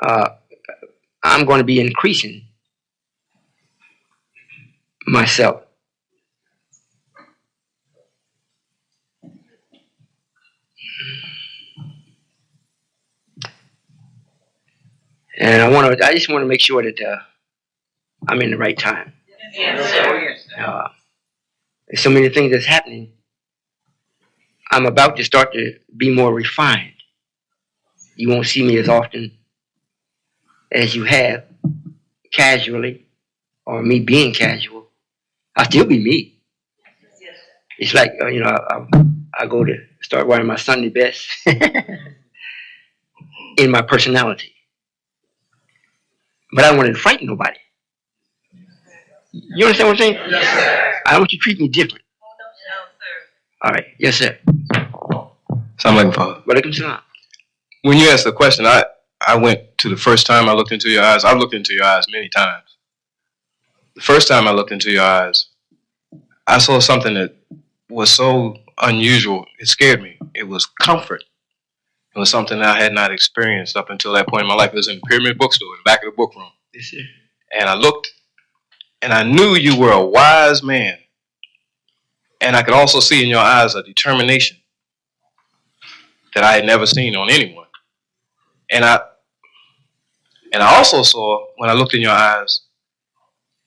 I'm going to be increasing myself. And I just want to make sure that I'm in the right time. There's so many things that's happening. I'm about to start to be more refined. You won't see me as often as you have casually, or me being casual. I'll still be me. It's like, I go to start wearing my Sunday best in my personality. But I don't want to frighten nobody. You understand what I'm saying? Yes, sir. I don't want you to treat me different. All right. Yes, sir. Assalamu alaikum, Father. Walaikum salam. When you asked the question, I went to the first time I looked into your eyes. I've looked into your eyes many times. The first time I looked into your eyes, I saw something that was so unusual. It scared me. It was comfort. It was something that I had not experienced up until that point in my life. It was in the Pyramid Bookstore, in the back of the book room. Yes, sir. And I looked, and I knew you were a wise man. And I could also see in your eyes a determination that I had never seen on anyone. And I also saw, when I looked in your eyes,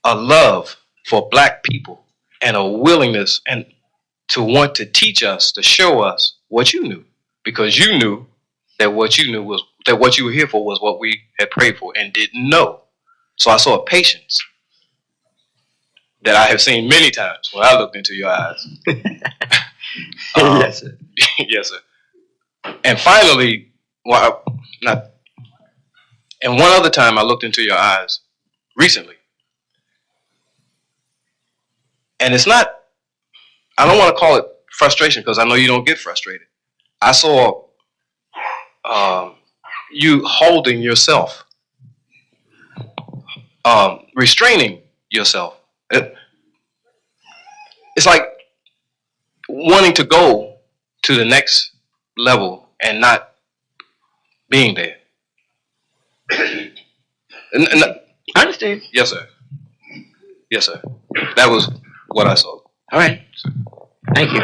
a love for black people and a willingness and to want to teach us, to show us what you knew, because you knew that what you knew was that what you were here for was what we had prayed for and didn't know. So I saw a patience that I have seen many times when I looked into your eyes. Yes, sir. Yes, sir. And finally, and one other time I looked into your eyes recently. And it's not, I don't want to call it frustration because I know you don't get frustrated. I saw you holding yourself, restraining yourself. It's like wanting to go to the next level and not being there. I understand. Yes, sir. Yes, sir. That was what I saw. All right. Thank you.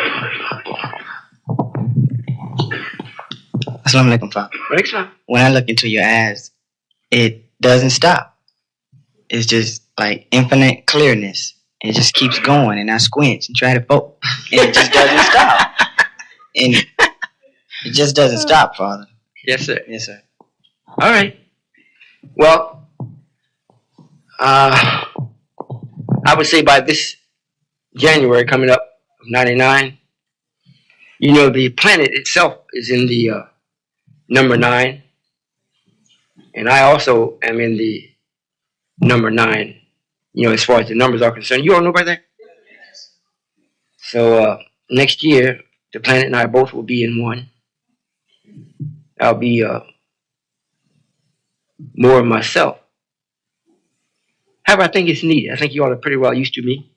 Assalamu alaikum, Father. When I look into your eyes, it doesn't stop. It's just like infinite clearness. It just keeps going, and I squint and try to focus, and it just doesn't stop. And it just doesn't stop, Father. Yes, sir. Yes, sir. All right. Well, I would say by this January coming up, 99, the planet itself is in the number 9. And I also am in the number 9, as far as the numbers are concerned. You all know about that? So next year, the planet and I both will be in 1. I'll be more of myself. However, I think it's neat. I think you all are pretty well used to me.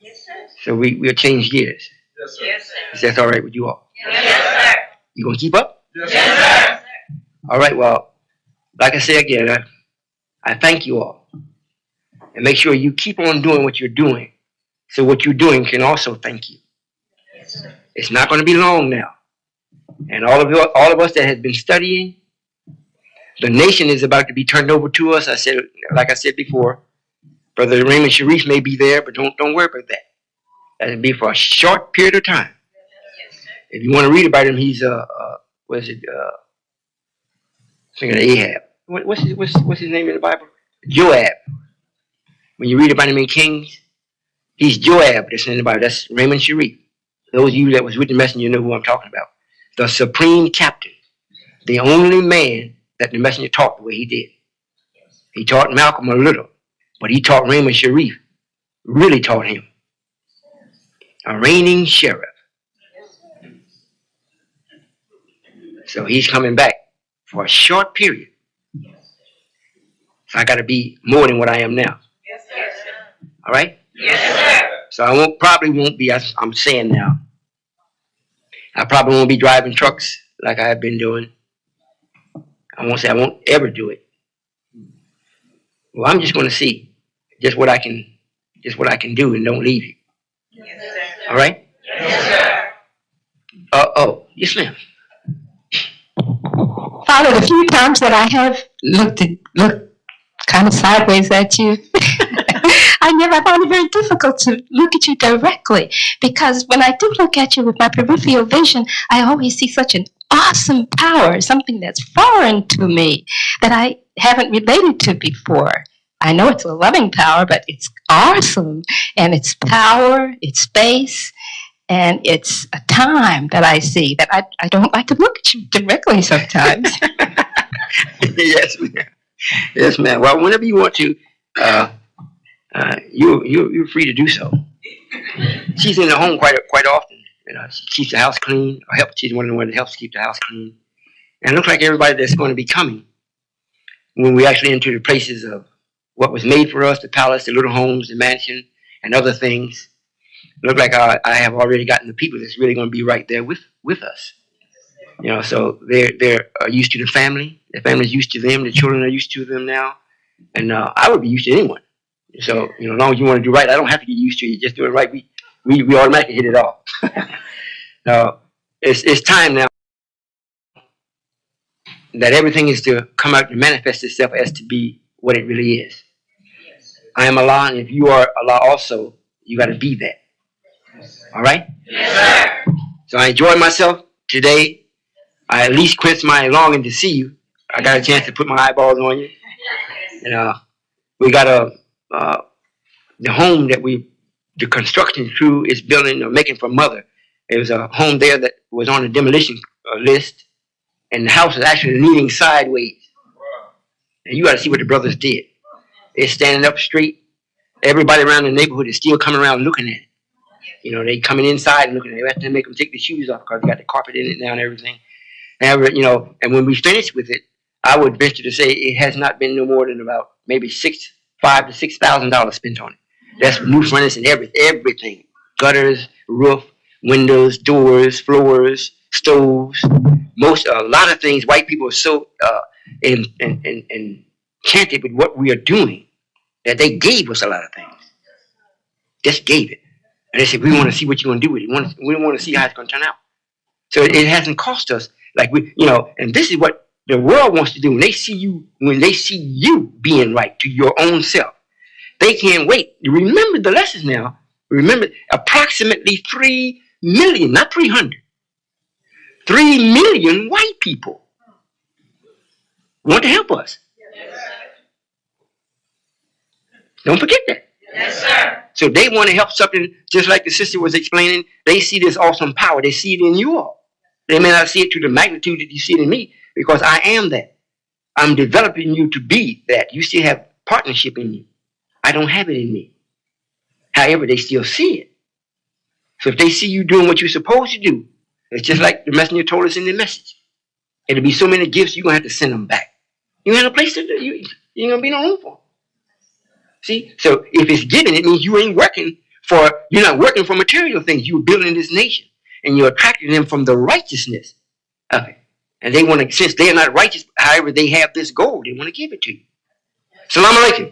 Yes, sir. So we'll change gears. Yes, sir. Yes, sir. Is that all right with you all? Yes, sir. You gonna keep up? Yes, sir. All right. Well, like I say again, I thank you all, and make sure you keep on doing what you're doing, so what you're doing can also thank you. Yes, sir. It's not going to be long now, and all of us that have been studying, the nation is about to be turned over to us. Like I said before, Brother Raymond Sharif may be there, but don't worry about that. That'll be for a short period of time. If you want to read about him, he's thinking of Ahab. What's his name in the Bible? Joab. When you read about him in Kings, he's Joab. That's in the Bible. That's Raymond Sharif. Those of you that was with the messenger know who I'm talking about. The supreme captain, the only man that the messenger taught the way he did. He taught Malcolm a little, but he taught Raymond Sharif. Really taught him. A reigning sheriff. So he's coming back for a short period. So I got to be more than what I am now. All right? Yes, sir. So I probably won't be, as I'm saying now, I probably won't be driving trucks like I have been doing. I won't say I won't ever do it. Well, I'm just going to see just what I can do and don't leave you. Yes, all right? Yes, sir. Oh, yes, ma'am. Father, the few times that I have looked kind of sideways at you, I never found it very difficult to look at you directly, because when I do look at you with my peripheral vision, I always see such an awesome power, something that's foreign to me that I haven't related to before. I know it's a loving power, but it's awesome, and it's power, it's space, and it's a time that I see that I don't like to look at you directly sometimes. Yes, ma'am. Yes, ma'am. Well, whenever you want to, you're free to do so. She's in the home quite often. She keeps the house clean. She's one of the ones that helps keep the house clean. And it looks like everybody that's going to be coming, when we actually enter the places of what was made for us, the palace, the little homes, the mansion, and other things, it looks like I have already gotten the people that's really going to be right there with us. So they're used to the family. The family's used to them. The children are used to them now. And I would be used to anyone. So, as long as you want to do right, I don't have to get used to you. Just do it right. We automatically hit it off. Now, it's time now that everything is to come out and manifest itself as to be what it really is. I am Allah, and if you are Allah also, you got to be that. All right? Yes, sir. So I enjoyed myself today. I at least quenched my longing to see you. I got a chance to put my eyeballs on you. And we got the home that the construction crew is building or making for Mother. There was a home there that was on the demolition list, and the house is actually leaning sideways. And you got to see what the brothers did. They're standing up straight. Everybody around the neighborhood is still coming around looking at it. They coming inside and looking at it. We have to make them take the shoes off because we got the carpet in it now and everything. And when we finish with it, I would venture to say it has not been no more than about maybe $5,000 to $6,000 spent on it. That's new furnace and everything. Gutters, roof, windows, doors, floors, stoves. A lot of things. White people are so enchanted with what we are doing that they gave us a lot of things. Just gave it. And they said, we want to see what you're going to do with it. We want to see how it's going to turn out. So it hasn't cost us and this is what the world wants to do. When they see you being right to your own self, they can't wait. Remember the lessons now. Remember, approximately 3 million, not 300, 3 million white people want to help us. Yes, don't forget that. Yes, sir. So they want to help something, just like the sister was explaining. They see this awesome power. They see it in you all. They may not see it to the magnitude that you see it in me, because I am that. I'm developing you to be that. You still have partnership in you. I don't have it in me. However, they still see it. So if they see you doing what you're supposed to do, it's just like the messenger told us in the message. It'll be so many gifts, you're going to have to send them back. You ain't a place to do. You ain't going to be no room for them. See? So if it's given, it means you ain't you're not working for material things. You're building this nation. And you're attracting them from the righteousness of it. And they want to, since they're not righteous, however they have this gold, they want to give it to you. Salaam alaikum.